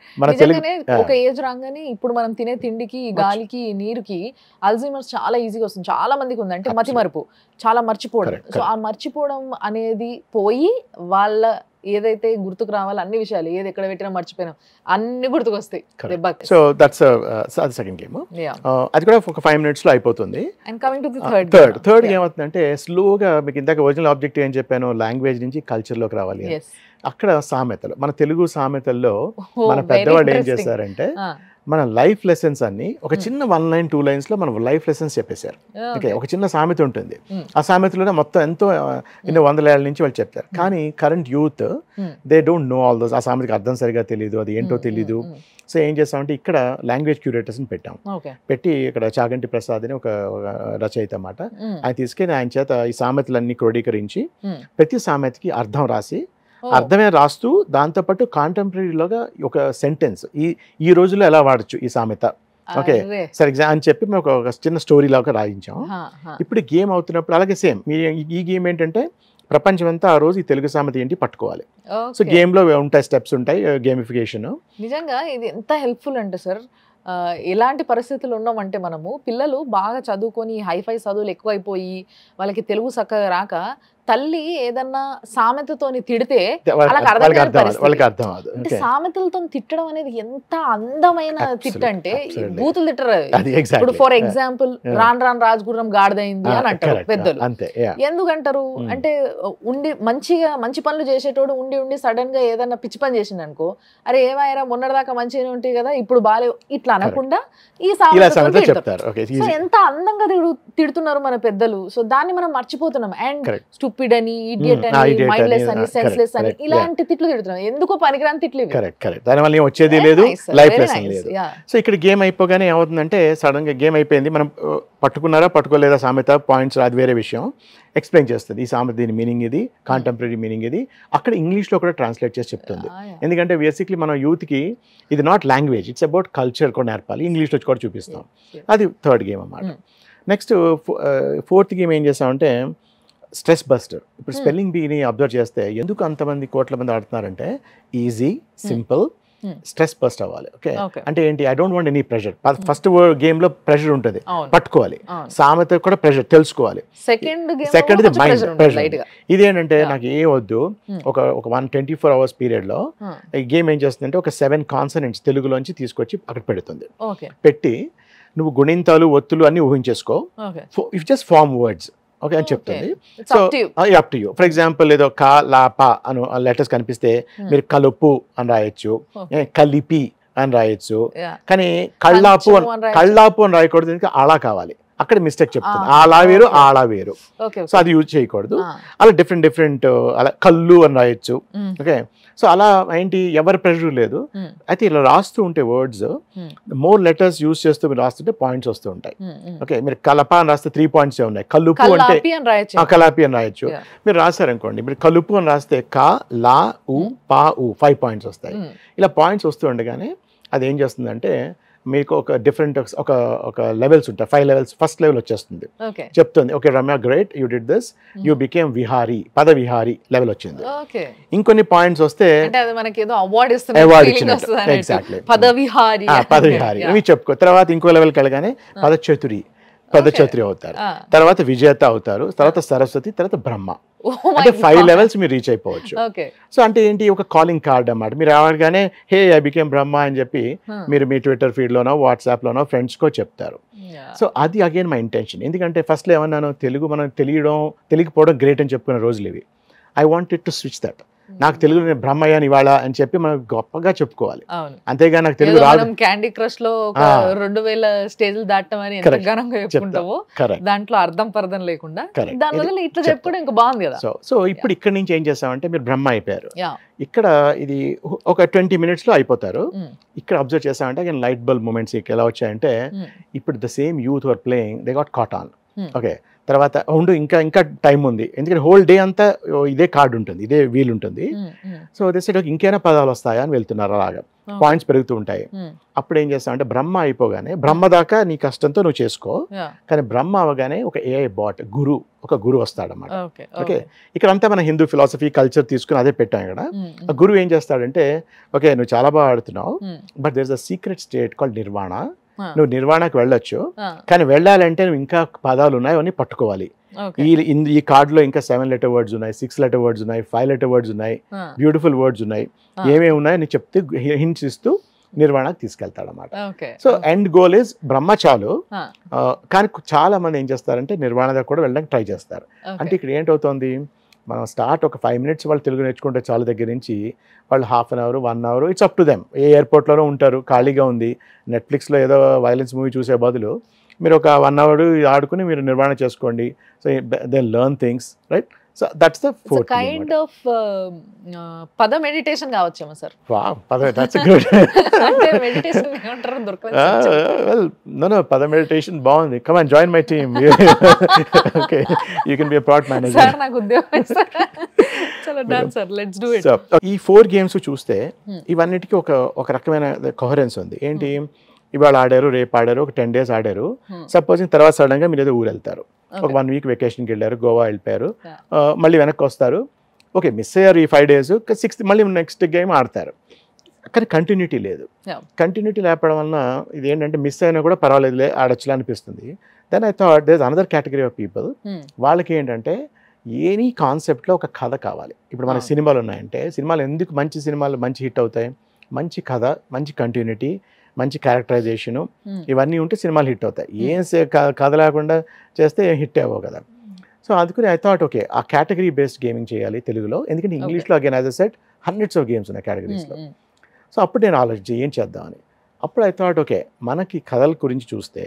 ఒక ఏజ్ రాగానే ఇప్పుడు మనం తినే తిండికి, గాలికి, నీరుకి అల్జీమర్స్ చాలా ఈజీగా వస్తుంది. చాలా మందికి ఉంది, అంటే మతి మరుపు, చాలా మర్చిపోవడం. సో ఆ మర్చిపోవడం అనేది పోయి వాళ్ళ ఏదైతే గుర్తుకు రావాలో అన్ని విషయాలు, ఏది ఎక్కడ పెట్టినా మర్చిపోయినా అన్ని గుర్తుకు వస్తాయి. సో దట్స్ అది సెకండ్ గేమ్. అది కూడా ఒక 5 minutes లో అయిపోతుంది. And coming to the third ఏమవుతుందంటే, స్లోగా మీకు ఇందాక ఒరిజినల్ ఆబ్జెక్టివ్ ఏం చెప్పాను, లాంగ్వేజ్ నుంచి కల్చర్లోకి రావాలి. అక్కడ సామెతలు, మన తెలుగు సామెతల్లో మన పెద్దవాళ్ళు ఏం చేశారంటే, మన లైఫ్ లెసన్స్ అన్ని ఒక చిన్న 1 line 2 lines లో మన లైఫ్ లెసన్స్ చెప్పేశారు. ఓకే, ఒక చిన్న సామెత ఉంటుంది, ఆ సామెతలోనే మొత్తం ఎంతో ఎన్నో 100 ఏళ్ల నుంచి వాళ్ళు చెప్తారు. కానీ current youth they don't know all those. ఆ సామెతకి అర్థం సరిగా తెలియదు, అది ఏంటో తెలీదు. సో ఏం చేస్తామంటే, ఇక్కడ లాంగ్వేజ్ క్యూరేటర్స్ని పెట్టాం. పెట్టి ఇక్కడ చాగంటి ప్రసాద్ అని ఒక రచయిత అన్నమాట, ఆయన తీసుకెళ్ళి ఆయన చేత ఈ సామెతలన్నీ క్రోడీకరించి ప్రతి సామెతకి అర్థం రాసి, అర్థమే రాస్తూ దాంతోపాటు కాంటెంపరీలోగా ఒక సెంటెన్స్ ఈ రోజుల్లో ఎలా వాడచ్చు ఈ సామెత, ఓకే సరే అని చెప్పి మేము ఒక చిన్న స్టోరీ లాగా రాయించాం. ఇప్పుడు గేమ్ అవుతున్నప్పుడు అలాగే సేమ్ ఈ గేమ్ ఏంటంటే, ప్రపంచం అంతా ఆ రోజు ఈ తెలుగు సామెత ఏంటి పట్టుకోవాలి. సో గేమ్ లో ఉంటాయి, స్టెప్స్ ఉంటాయి, గేమిఫికేషన్. నిజంగా ఇది ఎంత హెల్ప్ఫుల్ అంటే సార్, ఎలాంటి పరిస్థితులు ఉన్నామంటే, మనము పిల్లలు బాగా చదువుకొని హైఫై చదువులు ఎక్కువైపోయి వాళ్ళకి తెలుగు చక్కగా రాక, తల్లి ఏదన్నా సామెతతోని తిడితే వాళ్ళకి అర్థం కాదు. అంటే సామెతలతో తిట్టడం అనేది ఎంత అందమైన తిట్ట అంటే, బూతులు తిట్టరు. ఇప్పుడు ఫర్ ఎగ్జాంపుల్, రాన్ రాన్ రాజగుర్రం గాడిదైంది అని అంటారు పెద్దలు. ఎందుకంటారు అంటే, మంచి పనులు చేసేటోడు ఉండి ఉండి సడన్ గా ఏదన్నా పిచ్చి పని చేసింది అనుకో, అరే ఏమైనా మొన్నటిదాకా మంచిగానే ఉంటాయి కదా, ఇప్పుడు బాలే, ఇట్లా అనకుండా ఈ సామెత చెప్తారు. సో ఎంత అందంగా తిడుతున్నారు మన పెద్దలు. సో దాన్ని మనం మర్చిపోతున్నాం. అండ్ స్టూపిడ్ అని, ఇడియట్ అని, మైండ్లెస్ అని, సెన్స్లెస్ అని, ఇలాంటి తిట్లు తిడుతున్నాం. ఎందుకో పనికిరాని తిట్లు. కరెక్ట్. దానివల్ల ఏం వచ్చేది లేదు, లైఫ్ లెసన్ లేదు. సో ఇక్కడ గేమ్ అయిపోగానే ఏమవుతుందంటే, సడన్ గా గేమ్ అయిపోయింది, మనం పట్టుకున్నారా పట్టుకోలేదా సామెత పాయింట్స్, అది వేరే విషయం, ఎక్స్ప్లెయిన్ చేస్తుంది. ఈ సామెత దీని మీనింగ్ ఇది, కాంటెంపరీ మీనింగ్ ఇది, అక్కడ ఇంగ్లీష్లో కూడా ట్రాన్స్లేట్ చేసి చెప్తుంది. ఎందుకంటే బేసిక్లీ మన యూత్కి ఇది not language, it's about culture కూడా నేర్పాలి, ఇంగ్లీష్లో కూడా చూపిస్తాం. అది థర్డ్ గేమ్ అన్నమాట. నెక్స్ట్ ఫోర్త్ గేమ్ ఏం చేస్తామంటే, స్ట్రెస్ బస్టర్. ఇప్పుడు స్పెల్లింగ్ బీని అబ్జర్వ్ చేస్తే ఎందుకు అంతమంది కోట్ల మంది ఆడుతున్నారంటే, ఈజీ, సింపుల్, స్ట్రెస్ బస్ట్ అవ్వాలి. ఓకే, అంటే ఏంటి, I don't want any pressure. First game లో ప్రెషర్ ఉంటుంది, పట్టుకోవాలి. సామెత కూడా ప్రెషర్ తెలుసుకోవాలి. Second mind pressure. ఇదేంటంటే నాకు ఏ వద్దు, ఒక 124 hours పీరియడ్ లో ఈ గేమ్ ఏం చేస్తుందంటే, ఒక 7 కాన్సనెంట్స్ తెలుగులోంచి తీసుకొచ్చి అక్కడ పెడుతుంది. పెట్టి నువ్వు గుణింతాలు, ఒత్తులు అన్ని ఊహించేసుకో, if just form words, okay అని చెప్తుంది. So up to you. For example, ఏదో కా, లా, పా అని లెటర్స్ కనిపిస్తే మీరు కలుపు అని రాయొచ్చు, కలిపి అని రాయొచ్చు. కానీ కళ్ళాపు అని రాయకూడదు, ఎందుకంటే అలా కావాలి, అక్కడ మిస్టేక్ చెప్తుంది. ఆలా వేరు, ఆలా వేరు. సో అది యూజ్ చేయకూడదు. అలా డిఫరెంట్ అలా కళ్ళు అని రాయొచ్చు. ఓకే, సో అలా ఏంటి, ఎవరి ప్రెషర్ లేదు. అయితే ఇలా రాస్తూ ఉంటే వర్డ్స్, మోర్ లెటర్స్ యూజ్ చేస్తూ మీరు రాస్తుంటే పాయింట్స్ వస్తూ ఉంటాయి. ఓకే, మీరు కలప అని రాస్తే 3 points ఉన్నాయి. కలుపు అంటే కలాపి అని రాయొచ్చు. మీరు రాశారనుకోండి, మీరు కలుపు అని రాస్తే కా, లా, ఉ, పా, ఉ 5 points వస్తాయి. ఇలా పాయింట్స్ వస్తూ ఉండగానే అది ఏం చేస్తుందంటే, మీకు ఒక డిఫరెంట్ ఒక లెవెల్స్ ఉంటాయి, 5 లెవెల్స్. ఫస్ట్ లెవెల్ వచ్చేస్తుంది, చెప్తుంది okay Ramya great you did this, you became Vihari, పద విహారీ లెవెల్ వచ్చింది. ఇంకొన్ని పాయింట్స్ వస్తే అవార్డ్ ఇచ్చినట్టు, ఎగ్జాక్ట్లీ పదవిహారి ఇవి చెప్పుకో. తర్వాత ఇంకో లెవెల్కి వెళ్ళగానే పదచతురి అవుతారు, తర్వాత విజేత అవుతారు, తర్వాత సరస్వతి, తర్వాత బ్రహ్మ. అంటే 5 లెవెల్స్ మీరు రీచ్ అయిపోవచ్చు. సో అంటే ఏంటి, ఒక కాలింగ్ కార్డ్ అన్నమాట. మీరు రావగానే హే ఐ బికేమ్ బ్రహ్మ అని చెప్పి మీరు మీ ట్విట్టర్ ఫీడ్ లోనో వాట్సాప్ లోనో ఫ్రెండ్స్ కో చెప్తారు. సో అది అగైన్ మై ఇంటెన్షన్. ఎందుకంటే ఫస్ట్ లో ఏమన్నాను, తెలుగు మనం తెలియకపోవడం గ్రేట్ అని చెప్పుకునే రోజులు ఇవి. I wanted to switch that. నాకు తెలుగు నేను బ్రహ్మయ్యాను ఇవాళ అని చెప్పి మనం గొప్పగా చెప్పుకోవాలి. అంతేగా నాకు తెలుగు రాదు. క్యాండీ క్రష్ లో 2000 స్టేజ్లు దాటం అని ఎంత ఘనంగా చెప్పుకుంటావో దాంట్లో అర్థం పర్థం లేకుండా దానివల్ల ఇట్లా చెప్పుకోవడం ఇంకా బాగుంది కదా. సో ఇప్పుడు ఇక్కడ నుంచి ఏం చేస్తామంటే మీరు బ్రహ్మ అయిపోయారు. ఇక్కడ ఇది ఒక 20 minutes లో అయిపోతారు. ఇక్కడ అబ్జర్వ్ చేస్తామంటే అగైన్ లైట్ బల్బ్ మూమెంట్స్ ఎలా వచ్చాయంటే ఇప్పుడు the same youth are playing they got caught on. Okay, తర్వాత ఉండు ఇంకా టైం ఉంది, ఎందుకంటే హోల్ డే అంతా ఇదే కార్డు ఉంటుంది, ఇదే వీల్ ఉంటుంది. సో అదే సైడ్ ఇంకేనా పదాలు వస్తాయా అని వెళ్తున్నారు, అలాగా పాయింట్స్ పెరుగుతూ ఉంటాయి. అప్పుడు ఏం చేస్తావు అంటే బ్రహ్మ అయిపోగానే, బ్రహ్మ దాకా నీ కష్టంతో నువ్వు చేసుకో, కానీ బ్రహ్మ అవగానే ఒక ఏఐ బాట్ ఒక గురు వస్తాడన్నమాట. ఓకే, ఇక్కడ అంతా మన హిందూ ఫిలాసఫీ కల్చర్ తీసుకుని అదే పెట్టాం ఇక్కడ. ఆ గురువు ఏం చేస్తాడంటే ఓకే నువ్వు చాలా బాగా ఆడుతున్నావు, but there is a secret state called Nirvana. నువ్వు నిర్వాణకు వెళ్ళొచ్చు, కానీ వెళ్ళాలంటే నువ్వు ఇంకా పదాలు ఉన్నాయి అని పట్టుకోవాలి. ఈ కార్డులో ఇంకా 7 letter వర్డ్స్ ఉన్నాయి, 6 letter వర్డ్స్ ఉన్నాయి, 5 letter వర్డ్స్ ఉన్నాయి, బ్యూటిఫుల్ వర్డ్స్ ఉన్నాయి, ఏమేమి ఉన్నాయని చెప్తే హింట్స్ ఇస్తూ నిర్వాణకు తీసుకెళ్తాడు అన్నమాట. సో ఎండ్ గోల్ ఇస్ బ్రహ్మ చాలు, కానీ చాలా మంది ఏం చేస్తారంటే నిర్వాణ దగ్గర కూడా వెళ్ళడానికి ట్రై చేస్తారు. అంటే ఇక్కడ ఏంటవుతుంది, మనం స్టార్ట్ ఒక 5 minutes వాళ్ళు తెలుగు నేర్చుకుంటే చాలా దగ్గర నుంచి వాళ్ళు ½ an hour 1 hour it's up to them. ఏ ఎయిర్పోర్ట్లోనూ ఉంటారు, ఖాళీగా ఉంది, నెట్ఫ్లిక్స్లో ఏదో వైలెన్స్ మూవీ చూసే బదులు మీరు ఒక 1 hour ఆడుకుని మీరు నిర్వహణ చేసుకోండి. So they learn things, right? So that's the fourth kind of పద మెడిటేషన్ కావచ్చేమో సార్. వావ్, పద, దట్స్ గుడ్. అంటే మెడిటేషన్ ఏమంటారు దొరకదు. వెల్ నో పద మెడిటేషన్ బాగుంది. Come on join my team. Okay, you can be a product manager. Sir నాకు ఉద్యోగం sir. చలో done sir, let's do it. So ఈ 4 games చూస్తే ఇవన్నిటికీ ఒక రకమైన కోహరెన్స్ ఉంది. ఏంటి, ఇవాళ ఆడారు, రేపు ఆడారు, ఒక 10 days ఆడారు. సపోజింగ్ తర్వాత సడన్గా మీరు ఏదో ఊరు వెళ్తారు, ఒక 1 week వెకేషన్కి వెళ్ళారు, గోవా వెళ్ళిపోయారు, మళ్ళీ వెనక్కి వస్తారు. ఓకే మిస్ అయ్యారు ఈ 5 days, 6th మళ్ళీ నెక్స్ట్ గేమ్ ఆడతారు, కానీ కంటిన్యూటీ లేదు. కంటిన్యూటీ లేకపోవడం వలన ఇది ఏంటంటే మిస్ అయినా కూడా పర్వాలేదులే ఆడొచ్చులే అనిపిస్తుంది. Then I thought there is another category of people, వాళ్ళకి ఏంటంటే ఏనీ కాన్సెప్ట్లో ఒక కథ కావాలి. ఇప్పుడు మన సినిమాలు ఉన్నాయంటే సినిమాలు ఎందుకు మంచి సినిమాలు మంచి హిట్ అవుతాయి, మంచి కథ, మంచి కంటిన్యూటీ, మంచి క్యారెక్టరైజేషను, ఇవన్నీ ఉంటే సినిమాలు హిట్ అవుతాయి. ఏం కథ లేకుండా చేస్తే హిట్ అవ్వవు కదా. సో అందుకని ఐ థాట్ ఓకే ఆ కేటగిరీ బేస్డ్ గేమింగ్ చేయాలి తెలుగులో, ఎందుకంటే ఇంగ్లీష్లో again as a set hundreds of games ఉన్నాయి కేటగిరీస్లో. సో అప్పుడు నేను ఆలోచించి ఏం చేద్దామని. అప్పుడు ఐ థాట్ ఓకే మనకి కథల గురించి చూస్తే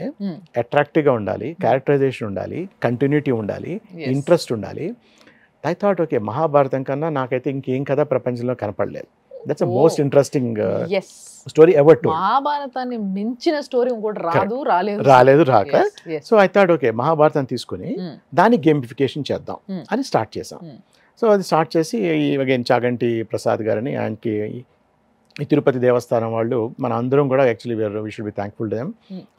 అట్రాక్టివ్గా ఉండాలి, క్యారెక్టరైజేషన్ ఉండాలి, కంటిన్యూటీ ఉండాలి, ఇంట్రెస్ట్ ఉండాలి. ఐ థాట్ ఓకే మహాభారతం కన్నా నాకైతే ఇంకేం కథ ప్రపంచంలో కనపడలేదు. That's a most interesting story ever to. మహాభారతాన్ని మించిన స్టోరీ ఇంకోటి రాలేదు రాక. సో ఐ థాట్ ఓకే మహాభారతాన్ని తీసుకుని దాన్ని గేమిఫికేషన్ చేద్దాం అని స్టార్ట్ చేసాం. సో అది స్టార్ట్ చేసి అగైన్ చాగంటి ప్రసాద్ గారిని, ఆయనకి ఈ తిరుపతి దేవస్థానం వాళ్ళు, మన అందరం కూడా actually we should be thankful to them.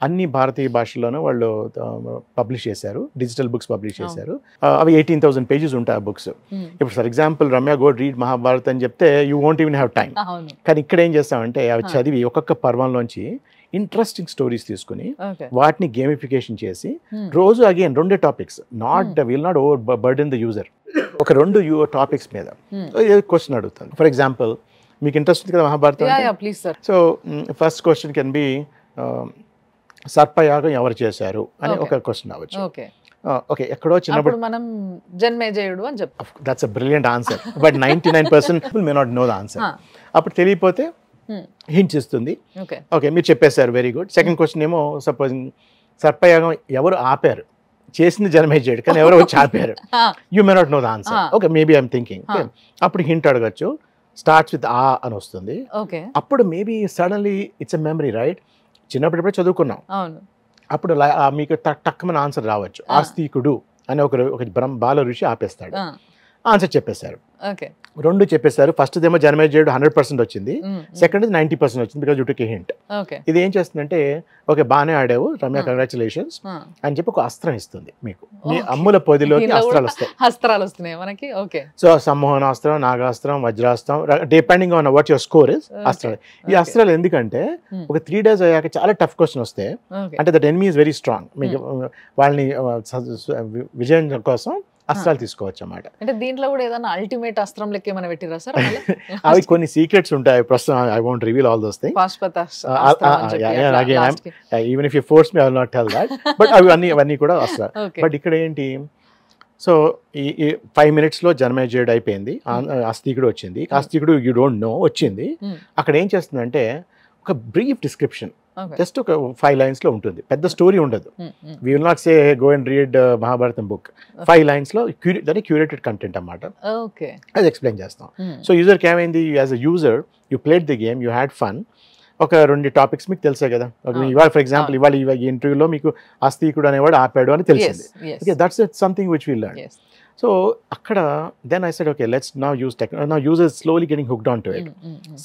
అన్ని భారతీయ భాషల్లోనూ వాళ్ళు పబ్లిష్ చేశారు, డిజిటల్ బుక్స్ పబ్లిష్ చేశారు. అవి 18,000 pages ఉంటాయి ఆ బుక్స్. ఇప్పుడు for example Ramya go read Mahabharat అని చెప్తే you won't even have time. కానీ ఇక్కడ ఏం చేస్తామంటే అవి చదివి ఒక్కొక్క పర్వంలోంచి ఇంట్రెస్టింగ్ స్టోరీస్ తీసుకుని వాటిని గేమిఫికేషన్ చేసి రోజు again 2 topics, will not over burden the user. ఒక 2 topics మీద క్వశ్చన్ అడుగుతాను. ఫర్ ఎగ్జాంపుల్ మీకు ఇంట్రెస్ట్ ఉంది కదా Mahabharatam, so first question can be సర్పయాగం ఎవరు చేశారు అని ఒక క్వశ్చన్ అవ్వచ్చు. ఓకే ఎక్కడో చిన్నప్పుడు మనం జన్మేజయుడు అని చెప్తాం, that's a brilliant answer, but 99% people may not know the answer. అప్పుడు తెలియపోతే హింట్స్ ఇస్తుంది. ఓకే మీరు చెప్పేశారు, వెరీ గుడ్. సెకండ్ క్వశ్చన్ ఏమో సపోజ్ సర్పయాగం ఎవరు ఆపారు, చేసింది జన్మేజయుడు కానీ ఎవరో వచ్చి ఆపారు, you may not know the answer. Okay maybe I'm thinking, అప్పుడు హింట్ అడగచ్చు, స్టార్ట్స్ విత్ ఆ అని వస్తుంది. అప్పుడు maybe suddenly it's a memory, right? చిన్నప్పుడు చదువుకున్నాం, అప్పుడు మీకు టక్కుమని ఆన్సర్ రావచ్చు. ఆస్తికుడు అని ఒక బాల ఋషి ఆపేస్తాడు, ఆన్సర్ చెప్పేశారు. రెండు చెప్పేశారు. ఫస్ట్ ఏమో జనమేజయుడు 100% వచ్చింది, సెకండ్ 90% వచ్చింది because you took A hint. ఇది ఏం చేస్తుందంటే ఓకే బాగానే ఆడావు రమ్య కంగ్రాచులేషన్స్ అని చెప్పి ఒక అస్త్రం ఇస్తుంది మీకు, మీ అమ్ముల పొదిలోకి అస్త్రాలు వస్తాయి. అస్త్రాలు వస్తున్నాయి మనకి. ఓకే, సో సమ్మోహనాస్త్రం, నాగాస్త్రం, వజ్రాస్త్రం, depending on what your score is అస్త్రాలు. ఈ అస్త్రాలు ఎందుకంటే ఒక 3 days అయ్యాక చాలా టఫ్ క్వశ్చన్ వస్తే అంటే that enemy is very strong, మీకు వాళ్ళని విజయం కోసం అస్త్రాలు తీసుకోవచ్చు అన్నమాట. అంటే దీంట్లో కూడా ఏదైనా అల్టిమేట్ అస్త్రం లెక్క ఏమైనా పెట్టిరా సార్? అవి కొన్ని సీక్రెట్స్ ఉంటాయి ప్రస్తుతం, I won't reveal all those things. Even if you force me I will not tell that, but అవన్నీ కూడా అస్త్రాలు. బట్ ఇక్కడ ఏంటి, సో ఈ 5 minutes జనమేజయుడు అయిపోయింది, ఆస్తికుడు వచ్చింది. ఆస్తికుడు యూ డోంట్ నో వచ్చింది. అక్కడ ఏం చేస్తుందంటే ఒక బ్రీఫ్ డిస్క్రిప్షన్, జస్ట్ ఒక 5 lines ఉంటుంది, పెద్ద స్టోరీ ఉండదు. We will not say go and read Mahabharatam book. 5 lines దాన్ని క్యూరేటెడ్ కంటెంట్ అన్నమాట, అది ఎక్స్ప్లెయిన్ చేస్తాం. సో యూజర్కి ఏమైంది, as a user you played the game, you had fun. ఒక 2 టాపిక్స్ మీకు తెలుసే కదా, ఇవాళ ఫర్ ఎగ్జాంపుల్ ఇవాళ ఈ ఇంటర్వ్యూలో మీకు ఆస్తికుడు అనేవాడు ఆపాడు అని తెలిసింది. Okay, that's something which we learn. So అక్కడ then I said okay let's now use technology. Now users slowly getting hooked on to it.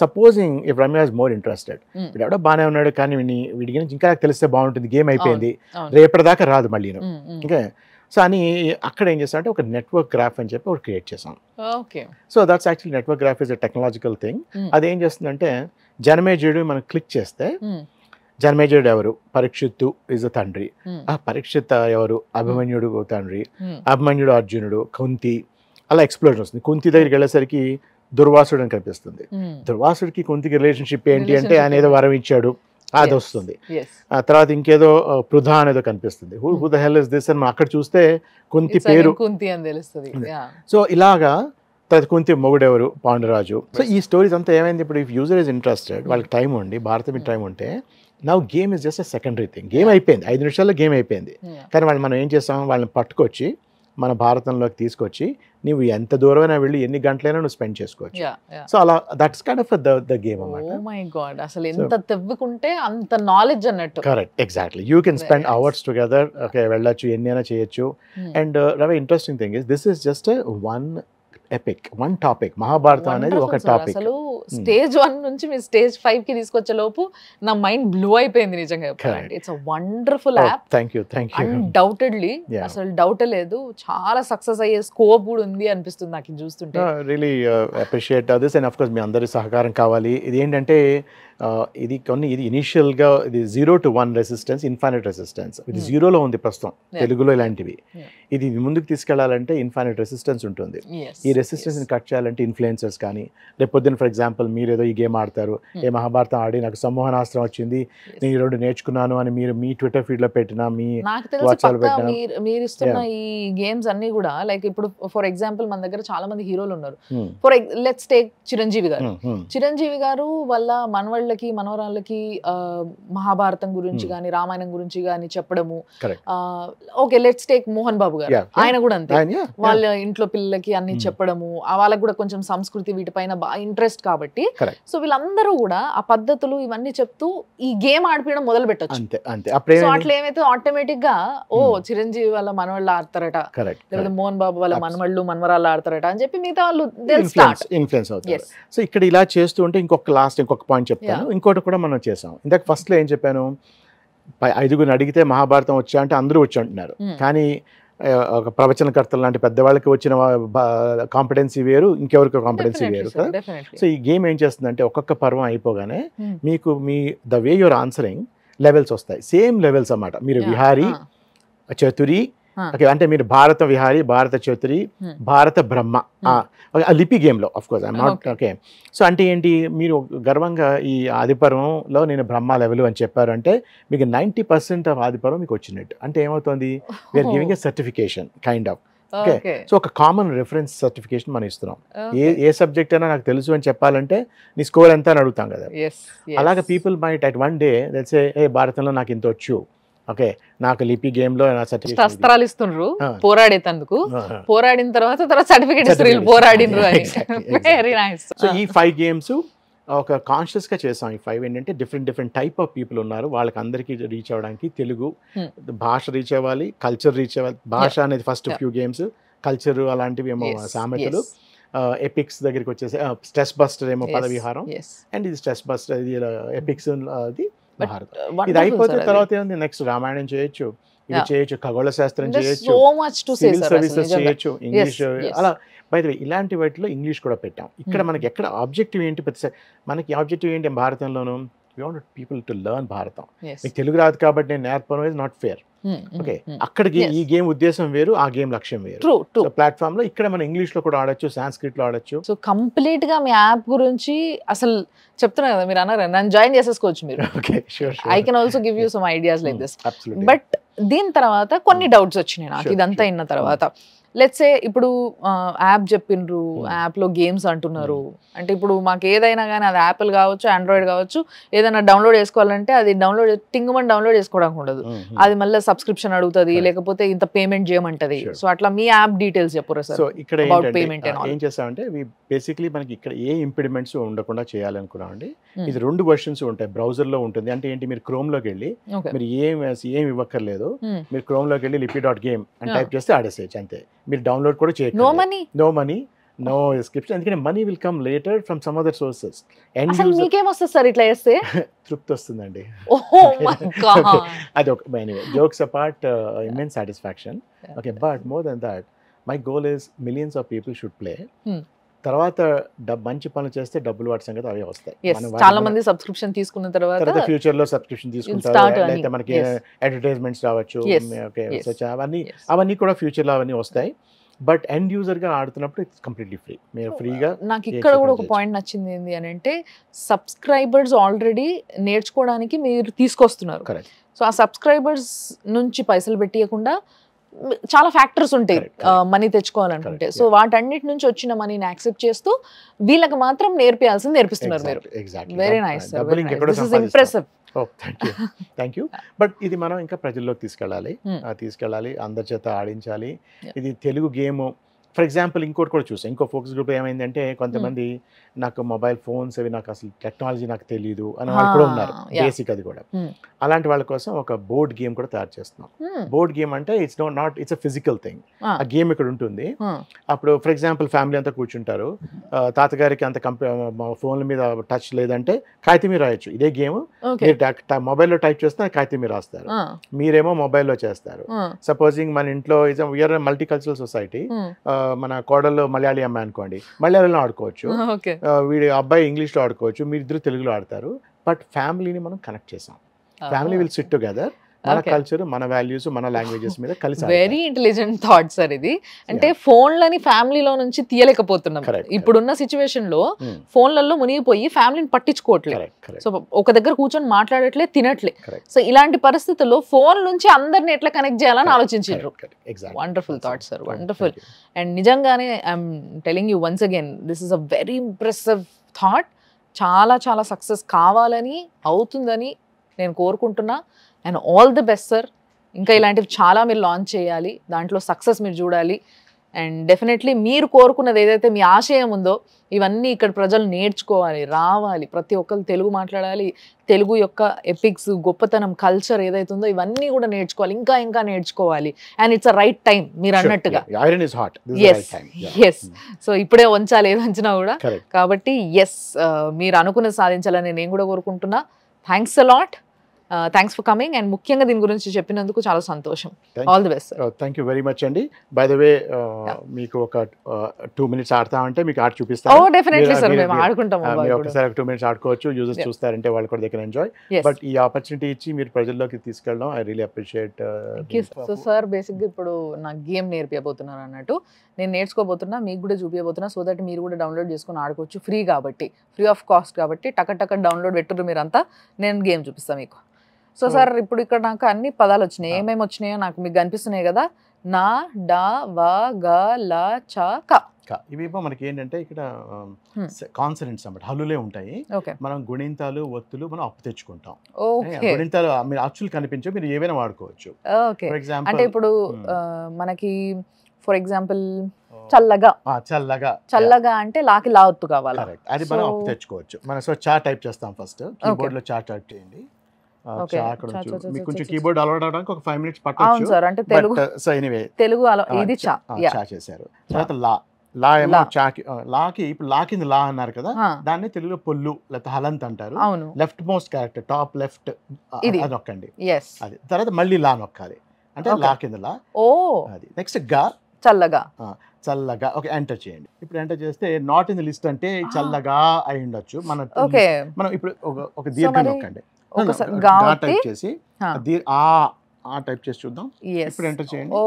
Supposing if Ramya is more interested, వీడు ఎవడో బాగానే ఉన్నాడు కానీ వీడి గురించి ఇంకా తెలిస్తే బాగుంటుంది, గేమ్ అయిపోయింది, రేపటిదాకా రాదు మళ్ళీ. ఓకే, సో అని అక్కడ ఏం చేస్తామంటే ఒక నెట్వర్క్ గ్రాఫ్ అని చెప్పి ఒకటి క్రియేట్ చేసాం. So that's actually network graph is a technological thing. అదేం చేస్తుందంటే జనమేజయుడు మనం క్లిక్ చేస్తే జనమేజయుడు ఎవరు, పరీక్షిత్తు ఇస్ అ తండ్రి, ఆ పరీక్షిత్ ఎవరు, అభిమన్యుడు తండ్రి, అభిమన్యుడు అర్జునుడు, కుంతి, అలా ఎక్స్ప్లోజన్ వస్తుంది. కుంతి దగ్గరికి వెళ్ళేసరికి దుర్వాసుడు అని కనిపిస్తుంది. దుర్వాసుడికి కుంతికి రిలేషన్షిప్ ఏంటి అంటే ఆయన ఏదో వరం ఇచ్చాడు, అది వస్తుంది. ఆ తర్వాత ఇంకేదో పృథా అనేదో కనిపిస్తుంది. Who the hell is this అని అక్కడ చూస్తే కుంతి పేరు కుంతి అని తెలుస్తుంది. సో ఇలాగా తర్వాత కుంతి మొగుడెవరు, పాండురాజు. సో ఈ స్టోరీస్ అంతా ఏమైంది, ఇప్పుడు ఇఫ్ యూజర్ ఇస్ ఇంట్రెస్టెడ్, వాళ్ళకి టైం ఉండి భారతం టైం ఉంటే now game is just a secondary thing. Game అయిపోయింది, 5 నిమిషాల్లో గేమ్ అయిపోయింది. కానీ మనం ఏం చేస్తాం, వాళ్ళని పట్టుకొచ్చి మన భారతంలోకి తీసుకొచ్చి నువ్వు ఎంత దూరమైనా వెళ్ళి ఎన్ని గంటలైనా నువ్వు స్పెండ్ చేసుకోవచ్చు. సో అలా that's kind of the game అన్నమాట. ఓ మై గాడ్, అసలు ఎంత తెవ్వుకుంటే అంత నాలెడ్జ్ అన్నట్టు. Correct, exactly. You can spend hours together. Okay, వెళ్ళొచ్చు, ఎన్నైనా చేయొచ్చు. And Ravi interesting thing is this is just one epic, one topic. Mahabharatam అనేది ఒక టాపిక్. అసలు స్టేజ్ 1 నుంచి మీ స్టేజ్ 5 కి తీసుకొచ్చే లోపు నా మైండ్ బ్లూ అయిపోయింది నిజంగా. It's a wonderful app. Thank you. Undoubtedly, అసలు డౌట్ లేదు, చాలా సక్సెస్ అయ్యే స్కోప్ కూడా ఉంది అనిపిస్తుంది నాకు చూస్తుంటే. Really appreciate this. And of course మీ అందరి సహకారం కావాలి. ఇది ఏంటంటే ఇది ఇనిషియల్గా ఇది 0 to 1 రెసిస్టెన్స్, ఇన్ఫైనైట్ రెసిస్టెన్స్. ఇది 0లో ఉంది ప్రస్తుతం తెలుగులో. ఇలాంటివి ఇది ముందుకు తీసుకెళ్లాలంటే ఇన్ఫైనైట్ రెసిస్టెన్స్ ఉంటుంది. ఈ రెసిస్టెన్స్ని కట్ చేయాలంటే ఇన్ఫ్లుయెన్సర్స్ కానీ, రేపు పొద్దున్న ఫర్ ఎగ్జాంపుల్ మీరు ఏదో ఈ గేమ్ ఆడతారు, ఏ మహాభారతం ఆడి నాకు సమ్మోహనాస్త్రం వచ్చింది, నేను 2 నేర్చుకున్నాను అని మీరు మీ ట్విట్టర్ ఫీడ్లో పెట్టినా, మీ వాట్సాప్ పెట్టినా, మీరు ఇస్తున్న ఈ గేమ్స్ అన్ని కూడా లైక్ ఇప్పుడు ఫర్ ఎగ్జాంపుల్ మన దగ్గర చాలా మంది హీరోలు ఉన్నారు. లెట్స్ టేక్ చిరంజీవి గారు. చిరంజీవి గారు వాళ్ళ మనవాళ్ళకి మనవరాళ్ళకి మహాభారతం గురించి కానీ రామాయణం గురించి కానీ చెప్పడము. Okay, let's take Mohan Babu గారు, ఆయన కూడా అంతే. వాళ్ళ ఇంట్లో పిల్లలకి అన్ని చెప్పడము, వాళ్ళకి కూడా కొంచెం సంస్కృతి వీటిపైన బాగా ఇంట్రెస్ట్ కాబట్టి సో వీళ్ళందరూ కూడా ఆ పద్ధతులు ఇవన్నీ చెప్తూ ఈ గేమ్ ఆడిపోయడం మొదలు పెట్టచ్చు. సో అట్లా ఏమైతే ఆటోమేటిక్ గా ఓ చిరంజీవి వాళ్ళ మనవాళ్ళు ఆడతారట, లేకపోతే మోహన్ బాబు వాళ్ళ మనవాళ్ళు మనవరాళ్ళు ఆడతారట అని చెప్పి మిగతా వాళ్ళు ఇన్ఫ్లుయెన్స్ అవుతారు. సో ఇక్కడ ఇలా చేస్తూ ఉంటే ఇంకొక పాయింట్ చెప్తాను. ఇంకోటి కూడా మనం చేసాం. ఇందాక ఫస్ట్ లో ఏం చెప్పాను, 5గురిని అడిగితే మహాభారతం వచ్చా అంటే అందరూ వచ్చి అంటున్నారు. కానీ ఒక ప్రవచనకర్తలు లాంటి పెద్దవాళ్ళకి వచ్చిన కాంపిటెన్సీ వేరు, ఇంకెవరికి కాంపిటెన్సీ వేరు కదా. సో ఈ గేమ్ ఏం చేస్తుందంటే ఒక్కొక్క పర్వం అయిపోగానే మీకు the way your answering levels వస్తాయి. సేమ్ లెవెల్స్ అన్నమాట. మీరు విహారీ, చతురి, ఓకే అంటే మీరు భారత విహారీ, భారత చతురి, భారత బ్రహ్మ, లిపి గేమ్లో of course I'm not. Okay, so అంటే ఏంటి, మీరు గర్వంగా ఈ ఆదిపర్వంలో నేను బ్రహ్మ లెవెల్ అని చెప్పారు అంటే మీకు 90% ఆఫ్ ఆదిపర్వం మీకు వచ్చినట్టు. అంటే ఏమవుతుంది, we are giving a certification kind of. Okay, so ఒక కామన్ రిఫరెన్స్ సర్టిఫికేషన్ మనం ఇస్తున్నాం. ఏ సబ్జెక్ట్ అయినా నాకు తెలుసు అని చెప్పాలంటే నీ స్కోర్ ఎంత అని అడుగుతాం కదా. అలాగే people might at one day let's say ఏ భారతంలో నాకు ఇంత వచ్చు, ఓకే నాకు లిపి గేమ్ లో అస్త్రాలు ఇస్తుండ్రు పోరాడేందుకు, పోరాడిన తర్వాత సర్టిఫికేట్ ఇస్తారు పోరాడినరు అని. Very nice. సో ఈ 5 గేమ్స్ ఒక కాన్షియస్ గా చేసాం. ఈ 5 ఏంటంటే డిఫరెంట్ టైప్ ఆఫ్ పీపుల్ ఉన్నారు, వాళ్ళకి అందరికీ రీచ్ అవ్వడానికి తెలుగు భాష రీచ్ అవ్వాలి, కల్చర్ రీచ్ అవ్వాలి. భాష అనేది ఫస్ట్ ఫ్యూ గేమ్స్, కల్చర్ అలాంటివి ఏమో సామెతలు, ఎపిక్స్ దగ్గరికి వచ్చేసి స్ట్రెస్ బస్టర్ ఏమో పదవిహారం, అండ్ ఇది స్ట్రెస్ బస్టర్, ఇది ఎపిక్స్ అది మహాభారతం. ఇది అయిపోతే తర్వాత ఏముంది, నెక్స్ట్ రామాయణం చేయొచ్చు, ఇది చేయొచ్చు, ఖగోళ శాస్త్రం చేయొచ్చు, సివిల్ సర్వీసెస్ చేయొచ్చు, ఇంగ్లీష్. అలా బై ద వే ఇలాంటి వాటిలో ఇంగ్లీష్ కూడా పెట్టాం. ఇక్కడ మనకి ఎక్కడ ఆబ్జెక్టివ్ ఏంటి, ప్రతిసారి మనకి ఆబ్జెక్టివ్ ఏంటి భారతంలోను, we want people to learn భారతం. మీకు తెలుగు రాదు కాబట్టి నేను నేర్పడం ఇస్ నాట్ ఫేర్. ఓకే, అక్కడికి ఈ గేమ్ ఉద్దేశం వేరు, ఆ గేమ్ లక్ష్యం వేరు. ప్లాట్ఫామ్ లో ఇక్కడ మనం ఇంగ్లీష్ లో కూడా ఆడొచ్చు, సాంస్క్రిట్ లో ఆడొచ్చు. సో కంప్లీట్ గా మీ యాప్ గురించి అసలు చెప్తున్నా కదా, మీరు అన్నారు నన్ను జాయిన్ చేసేసుకోవచ్చు మీరు. I can also give you some ideas like this. But దీని తర్వాత కొన్ని డౌట్స్ వచ్చినాయి నాకు ఇదంతా అయిన తర్వాత. లెట్స్ సే ఇప్పుడు యాప్ చెప్పిండ్రు, యాప్లో గేమ్స్ అంటున్నారు, అంటే ఇప్పుడు మాకు ఏదైనా కానీ అది యాపిల్ కావచ్చు, ఆండ్రాయిడ్ కావచ్చు, ఏదైనా డౌన్లోడ్ చేసుకోవాలంటే అది డౌన్లోడ్ చేసుకోవడానికి ఉండదు, అది మళ్ళీ సబ్స్క్రిప్షన్ అడుగుతుంది, లేకపోతే ఇంత పేమెంట్ చేయమంటది. సో అట్లా మీ యాప్ డీటెయిల్స్ చెప్పరు సార్. సో ఇక్కడ ఏం చేస్తామంటే బేసిక్లీ మనకి ఇక్కడ ఏ ఇంపిడిమెంట్స్ ఉండకుండా చేయాలనుకున్నామండి. ఇది 2 వర్షన్స్ ఉంటాయి, బ్రౌజర్ లో ఉంటుంది. అంటే ఏంటి, మీరు క్రోమ్ లోకి వెళ్ళి మీరు ఏం ఇవ్వక్కర్లేదు, మీరు క్రోమ్ లోకి వెళ్ళి lipi.game అని టైప్ చేస్తే ఆడేసేయచ్చు అంతే. మీరు డౌన్లోడ్ కూడా చేయొచ్చు, నో మనీ నో సబ్స్క్రిప్షన్, ఎందుకంటే money will come later from some other sources. మీకేమొస్తుంది సార్ ఇట్లా చేస్తే? తృప్తి వస్తుందండి. అది ఒక jokes apart, immense satisfaction. Okay, but more than that my goal is millions of people should play. తర్వాత మంచి పనులు చేస్తే డబ్బులు వాటి సంగతి అవే వస్తాయి. చాలా మంది సబ్స్క్రిప్షన్ తీసుకున్న తర్వాత ఫ్యూచర్ లో సబ్స్క్రిప్షన్ తీసుకుంటారు, అయితే మనకి అడ్వర్టైజ్మెంట్స్ రావచ్చు, అవన్నీ కూడా ఫ్యూచర్ లో అవన్నీ వస్తాయి. బట్ ఎండ్ యూజర్ గా ఆడుతున్నప్పుడు ఇట్స్ కంప్లీట్లీ ఫ్రీ, మీరు ఫ్రీగా. నాకు ఇక్కడ కూడా ఒక పాయింట్ నచ్చింది ఏంటి అని అంటే, సబ్స్క్రైబర్స్ ఆల్రెడీ నేర్చుకోవడానికి మీరు తీసుకొస్తున్నారు. సో ఆ సబ్స్క్రైబర్స్ నుంచి పైసలు పెట్టియకుండా చాలా ఫ్యాక్టర్స్ ఉంటాయి మనీ తెచ్చుకోవాలనుకుంటే. సో వాటన్నిటి నుంచి వచ్చిన మనీని యాక్సెప్ట్ చేస్తూ వీళ్ళకి మాత్రం నేర్పియాల్సింది నేర్పిస్తున్నారు మీరు. Very nice sir, this is impressive. Thank you. But ఇది మనం ఇంకా ప్రజల్లోకి తీసుకెళ్ళాలి, అందరి చేత ఆడించాలి. ఇది తెలుగు గేమ్. ఫర్ ఎగ్జాంపుల్ ఇంకోటి కూడా చూసాం, ఇంకో ఫోకస్ గ్రూప్ ఏమైందంటే, కొంతమంది నాకు మొబైల్ ఫోన్స్ అవి నాకు అసలు టెక్నాలజీ నాకు తెలియదు అని వాళ్ళు కూడా ఉన్నారు, బేసిక్ అది కూడా. అలాంటి వాళ్ళ కోసం ఒక బోర్డ్ గేమ్ కూడా తయారు చేస్తున్నాం. బోర్డ్ గేమ్ అంటే ఇట్స్ అ ఫిజికల్ థింగ్. ఆ గేమ్ ఇక్కడ ఉంటుంది. అప్పుడు ఫర్ ఎగ్జాంపుల్ ఫ్యామిలీ అంతా కూర్చుంటారు, తాతగారికి అంత ఫోన్ల మీద టచ్ లేదంటే కాగితం మీద రాయొచ్చు. ఇదే గేమ్ మొబైల్లో టైప్ చేస్తే కాగితం మీద రాస్తారు, మీరేమో మొబైల్లో చేస్తారు. సపోజింగ్ మన ఇంట్లో వీఆర్ మల్టీ కల్చరల్ సొసైటీ, మన కోడల్లో మలయాళీ అమ్మాయి అనుకోండి, మలయాళంలో ఆడుకోవచ్చు, వీడి అబ్బాయి ఇంగ్లీష్లో ఆడుకోవచ్చు, మీరిద్దరు తెలుగులో ఆడతారు. బట్ ఫ్యామిలీని మనం కనెక్ట్ చేసాం. ఫ్యామిలీ విల్ సిట్ టుగెదర్, మన కల్చర్, మన వాల్యూస్, మన లాంగ్వేజెస్ మీద కలిసి. వెరీ ఇంటెలిజెంట్ థాట్ సార్ ఇది. అంటే ఫోన్లని ఫ్యామిలీలో నుంచి తీయలేకపోతున్నాం ఇప్పుడున్న సిచ్యువేషన్ లో. ఫోన్లలో మునిగిపోయి ఫ్యామిలీని పట్టించుకోవట్లేదు. సో ఒక దగ్గర కూర్చొని మాట్లాడట్లే, తినట్లే. సో ఇలాంటి పరిస్థితుల్లో ఫోన్ నుంచి అందరిని ఎట్లా కనెక్ట్ చేయాలని ఆలోచించారు. Wonderful thought sir, wonderful. And నిజంగానే I'm telling you once again, this is a very impressive thought. చాలా చాలా సక్సెస్ కావాలని, అవుతుందని నేను కోరుకుంటున్నా. And all the best sir. ఇంకా ఇలాంటివి చాలా మీరు లాంచ్ చేయాలి, దాంట్లో సక్సెస్ మీరు చూడాలి. అండ్ డెఫినెట్లీ మీరు కోరుకున్నది ఏదైతే మీ ఆశయం ఉందో ఇవన్నీ ఇక్కడ ప్రజలు నేర్చుకోవాలి, రావాలి, ప్రతి ఒక్కరు తెలుగు మాట్లాడాలి, తెలుగు యొక్క ఎపిక్స్, గొప్పతనం, కల్చర్ ఏదైతే ఉందో ఇవన్నీ కూడా నేర్చుకోవాలి, ఇంకా ఇంకా నేర్చుకోవాలి. And it's a right time మీరు అన్నట్టుగా. ఎస్, సో ఇప్పుడే వంచాలి ఏది వంచినా కూడా. కాబట్టి ఎస్, మీరు అనుకున్నది సాధించాలని నేను కూడా కోరుకుంటున్నా. Thanks a lot, thanks for coming. And ముఖ్యంగా దీని గురించి చెప్పినందుకు చాలా సంతోషం. All the best. Thank you very much అండి. బై ద వే మీకు ఒక 2 minutes ఆడతామంటే మీకు ఆడి చూపిస్తాను. ఓ డెఫినెట్లీ సార్, మేము ఆడుకుంటాం. ఒకసారి 2 minutes ఆడుకోవచ్చు, యూజర్స్ చూస్తారంటే వాళ్ళు కూడా దగ్గర ఎంజాయ్. బట్ ఈ ఆపర్చునిటీ ఇచ్చి మీరు ప్రజల్లోకి తీసుకెళ్ళడం I really appreciate. So sir బేసిక్గా ఇప్పుడు నాకు గేమ్ నేర్పియబోతున్నారు అన్నట్టు, నేను నేర్చుకోబోతున్నా, మీకు కూడా చూపించబోతున్నా, సో దట్ మీరు కూడా డౌన్లోడ్ చేసుకొని ఆడుకోవచ్చు. ఫ్రీ కాబట్టి, ఫ్రీ ఆఫ్ కాస్ట్ కాబట్టి టక డౌన్లోడ్ పెట్టుర్రు మీరంతా, నేను గేమ్ చూపిస్తాను మీకు. సో సార్ ఇప్పుడు ఇక్కడ నాకు అన్ని పదాలు వచ్చినాయి, ఏమేమి వచ్చినాయో నాకు మీకు కనిపిస్తున్నాయి కదా. నా, డా, వా, గా, లా, చా, కా. ఇవేమో మనకి ఏంటంటే ఇక్కడ కాన్సనెంట్స్ అన్నమాట, హల్లులే ఉంటాయి. మనం గుణింతాలు, ఒత్తులు మనం అప్పు తెచ్చుకుంటాం. గుణింతాలు మీరు యాక్చువల్ కనిపించవు, మీరు ఏవైనా వాడుకోవచ్చు. ఫర్ ఎగ్జాంపుల్ అంటే ఇప్పుడు మనకి ఫర్ ఎగ్జాంపుల్ చల్లగా, చల్లగా అంటే లాకి లా ఒత్తు కావాలి, అది మనం అప్పు తెచ్చుకోవచ్చు. మనం సో చా టైప్ చేస్తాం, ఫస్ట్ కీబోర్డ్ లో చా టైప్ చేయండి. మీకు కొంచెం కీబోర్డ్ అలవాటు అవడానికి ఒక 5 minutes పట్టొచ్చు. అంటే తెలుగు, సో ఎనీవే తెలుగు ఇది చా చేశారు. తర్వాత లా, లా ఏమో లా. చాకి లాకి ఇప్పుడు లా కింద లా అన్నారు కదా, ఆ, దాన్ని తెలుగులో పొల్లు లేకపోతే హలంత్ అంటారు. అవును left most character top left ఇది. అది నొక్కండి. ఎస్. అది తర్వాత మళ్ళీ లా నొక్కాలి, అంటే Okay. లా కింద లా. ఓ, అది నెక్స్ట్ గా, చల్లగా. చల్లగా. ఓకే, ఎంటర్ చేయండి. ఇప్పుడు ఎంటర్ చేస్తే నాట్ ఇన్ ద లిస్ట్ అంటే చల్లగా అయి ఉండొచ్చు. ఓకే, మనం ఇప్పుడు ఒక దీర్ఘం మరి నొక్కండి. ఒకసారి గా గా టైప్ చేసి ఆ. ఆ టైప్ చేసి చూద్దాం. Yes. ఇప్పుడు ఎంటర్ చేయండి. ఓ,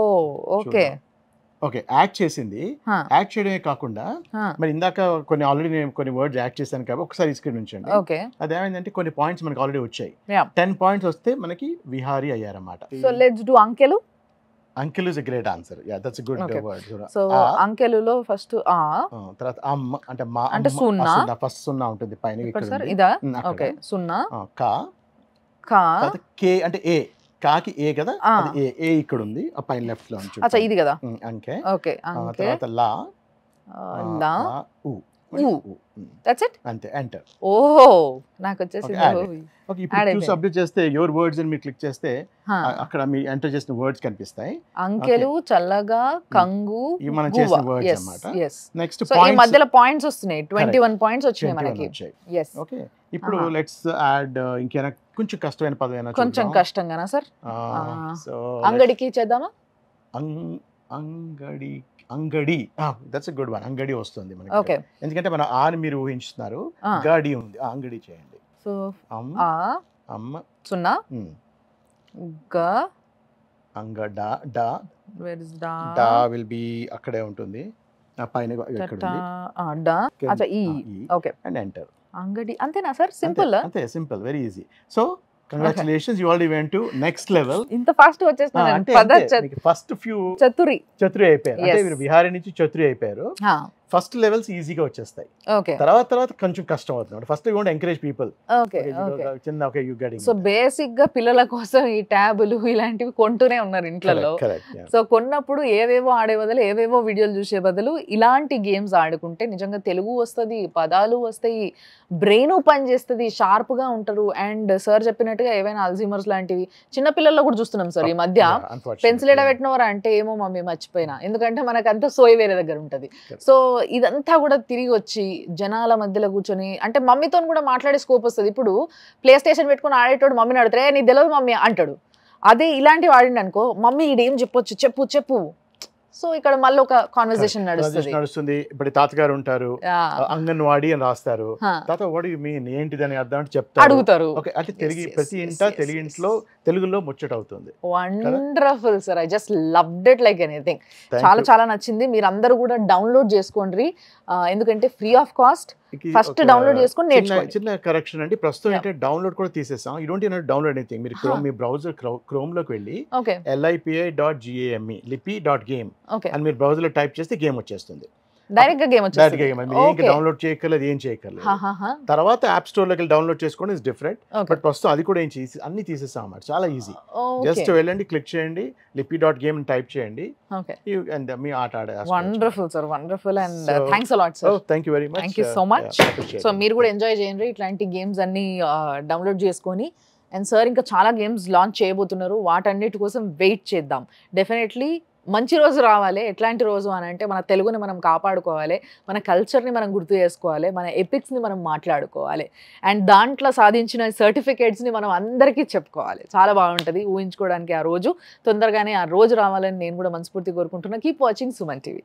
ఓకే. ఓకే, యాక్ట్ చేసింది. హా, యాక్ట్ చేయడమే కాకుండా హా, మరి ఇందాక ఆల్రెడీ నేను కొన్ని వర్డ్స్ యాక్ట్ చేశాను కాబట్టి ఒకసారి స్క్రీన్ ఉంచండి. ఓకే. అదేమైందంటే కొన్ని పాయింట్స్ మనకి ఆల్రెడీ వచ్చాయి. Yeah. 10 పాయింట్స్ వస్తే మనకి విహారీ అయ్యారన్నమాట. So let's do ankelu. Uncle is a great answer. Ya, that's a good Okay. Word. So అంకెలులో ఫస్ట్ ఆ, తర్వాత అమ్మ అంటే మా అంటే సున్నా. ఫస్ట్ సున్నా ఉంటుంది పైన ఇక్కడ ఇక్కడ సార్ ఉంది. ఇదా? అక్కడ. ఓకే, సున్నా. కా, కా. తర్వాత కే అంటే ఏ, కాకి ఏ కదా, ఆ. అది ఏ ఇక్కడ ఉంది ఆ పైన లెఫ్ట్ లో ఉంటుంది. అచ్చా, ఇది కదా. అంకే. ఓకే, అంకె. తర్వాత లా, లా, ఊ. ఊ. That's it. అంతే, ఎంటర్. ఓహో, నాకు వచ్చేసింది. Okay, add. ఓకే, ఇప్పుడు Add క్యూ అయిపోయింది. సబ్మిట్ చేస్తే యువర్ వర్డ్స్ అని మీరు క్లిక్ చేస్తే హా. అక్కడ మీరు ఎంటర్ చేసిన వర్డ్స్ కనిపిస్తాయి. అంకెలు, చల్లగా, కంగు, ఇవి మనం గువ్వ. చేసిన words Yes, అన్నమాట. yes. నెక్స్ట్ సో ఈ మధ్యలో పాయింట్స్ వస్తున్నాయి. 21 పాయింట్స్ వచ్చినాయి మనకి. వచ్చాయి. ఎస్. ఓకే, ఇప్పుడు ఆహా. లెట్స్ యాడ్ ఇంకేనా కొంచెం కష్టమైన పదం ఏమైనా కొంచెం చూద్దాం. కష్టంగానా సార్? సో అంగడికి చేద్దామా? అంగడి, అంగడి, దట్స్ ఎ గుడ్ వన్. అంగడి వస్తుంది మనకి. ఓకే. ఎందుకంటే మన ఆని మీరు ఊహించుతున్నారు, ఆ. గడి ఉంది, అంగడి చేయండి. సో అమ్మ, ఆ, అమ్మ, సున్నా, గ, అంగడ, డా, వేర్ ఇస్ డా? డా విల్ బి అక్కడే ఉంటుంది, ఆ పైన ఇక్కడ టా, ఉంది. డా. అచ్చా, ఈ. Okay, and enter. అంగడి. అంతేనా సార్? సింపుల్. అంతే, simple, very easy. So congratulations, you already went to next level. ఇంత ఫాస్ట్ వచ్చేస్తున్నా. అంటే ఫస్ట్ ఫ్యూ చతురి. చతురి అయిపోయారు. అంటే Yes. మీరు విహారీ నుంచి చతురి అయిపోయారు. హా, ఫస్ట్ లెవెల్స్ ఈజీగా వచ్చేస్తాయి. ఓకే, తర్వాత కొంచెం కష్టం అవుతుంది. First you want encourage people. Okay, okay. చిన్న okay you getting. So basic గా పిల్లల కోసం ఈ ట్యాబులు ఇలాంటివి కొంటూనే ఉన్నారు ఇంట్లలో. సో కొన్నప్పుడు ఏవేవో ఆడే బదులు, ఏవేవో వీడియోలు చూసే బదులు ఇలాంటి గేమ్స్ ఆడుకుంటే నిజంగా తెలుగు వస్తుంది, పదాలు వస్తాయి, బ్రెయిన్ పని చేస్తుంది, షార్ప్ గా ఉంటారు. అండ్ సార్ చెప్పినట్టుగా ఏవైనా అల్జీమర్స్ లాంటివి చిన్న పిల్లల్లో కూడా చూస్తున్నాం సార్ ఈ మధ్య. పెన్సిల్ ఎడబెట్టినవారా అంటే ఏమో మమ్మీ మర్చిపోయినా, ఎందుకంటే మనకంతా సోయి వేరే దగ్గర ఉంటది. సో ఇదంతా కూడా తిరిగి వచ్చి జనాల మధ్యలో కూర్చొని, అంటే మమ్మీతో కూడా మాట్లాడే స్కోప్ వస్తుంది. ఇప్పుడు ప్లే స్టేషన్ పెట్టుకుని ఆడేటోడు మమ్మీని అడిగితే నీ తెలియదు మమ్మీ అంటాడు. అదే ఇలాంటివి ఆడిండి అనుకో, మమ్మీ ఇదేం చెప్పొచ్చు, చెప్పు చెప్పు. సో ఇక్కడ మళ్ళీ ఒక కాన్వర్సేషన్ నడుస్తుంది. ఇప్పుడు తాతగారు ఉంటారు, అంగన్వాడి అని రాస్తారు. తాత వాట్ యు మీన్, ఏంటిదని అర్థం అంటే చెప్తారు, అడుగుతారు. ఓకే, అంటే ప్రతి తెలుగింట్లో తెలుగులో ముచ్చట అవుతుంది. Wonderful sir, I just loved it like anything. చాలా నచ్చింది. మీరు అందరూ కూడా డౌన్లోడ్ చేసుకోండి, ఎందుకంటే free of cost. First download చేసుకొని నేర్చుకోండి. చిన్న కరెక్షన్ అండి, ప్రస్తుతం ఏంటంటే డౌన్లోడ్ కూడా తీసేసాం. You don't you know download anything. మీరు మీ బ్రౌజర్ క్రోమ్ లోకి వెళ్ళి lipi.game అని మీరు బ్రౌజర్ లో టైప్ చేస్తే గేమ్ వచ్చేస్తుంది. డైరెక్ట్ గా గేమ్ వచ్చేస్తుంది. ఏం డౌన్లోడ్ చేయక్కర్లేదు, ఏం చేయక్కర్లేదు. తర్వాత యాప్ స్టోర్ లోకి డౌన్లోడ్ చేసుకోండి, ఇస్ డిఫరెంట్. బట్ ప్రస్తుతం అది కూడా ఏం చేసి అన్ని తీసేసాం అన్నమాట. చాలా ఈజీ. జస్ట్ వెళ్ళండి, క్లిక్ చేయండి, lipi.game అని టైప్ చేయండి, మీ ఆట ఆడే. Wonderful sir, wonderful. And thanks a lot sir. Thank you very much. Thank you so much. So మీరు కూడా ఎంజాయ్ చేయండి ఇట్లాంటి గేమ్స్ అన్ని డౌన్లోడ్ చేసుకొని. అండ్ సార్ ఇంకా చాలా గేమ్స్ లాంచ్ చేయబోతున్నారు, వాటన్నిటి కోసం వెయిట్ చేద్దాం. డెఫినెట్లీ మంచి రోజు రావాలి. ఎట్లాంటి రోజు అని అంటే మన తెలుగుని మనం కాపాడుకోవాలి, మన కల్చర్ని మనం గుర్తు చేసుకోవాలి, మన ఎపిక్స్ని మనం మాట్లాడుకోవాలి, అండ్ దాంట్లో సాధించిన సర్టిఫికేట్స్ని మనం అందరికీ చెప్పుకోవాలి. చాలా బాగుంటుంది ఊహించుకోవడానికి. ఆ రోజు తొందరగానే ఆ రోజు రావాలని నేను కూడా మనస్ఫూర్తి కోరుకుంటున్నా. Keep watching Suman TV.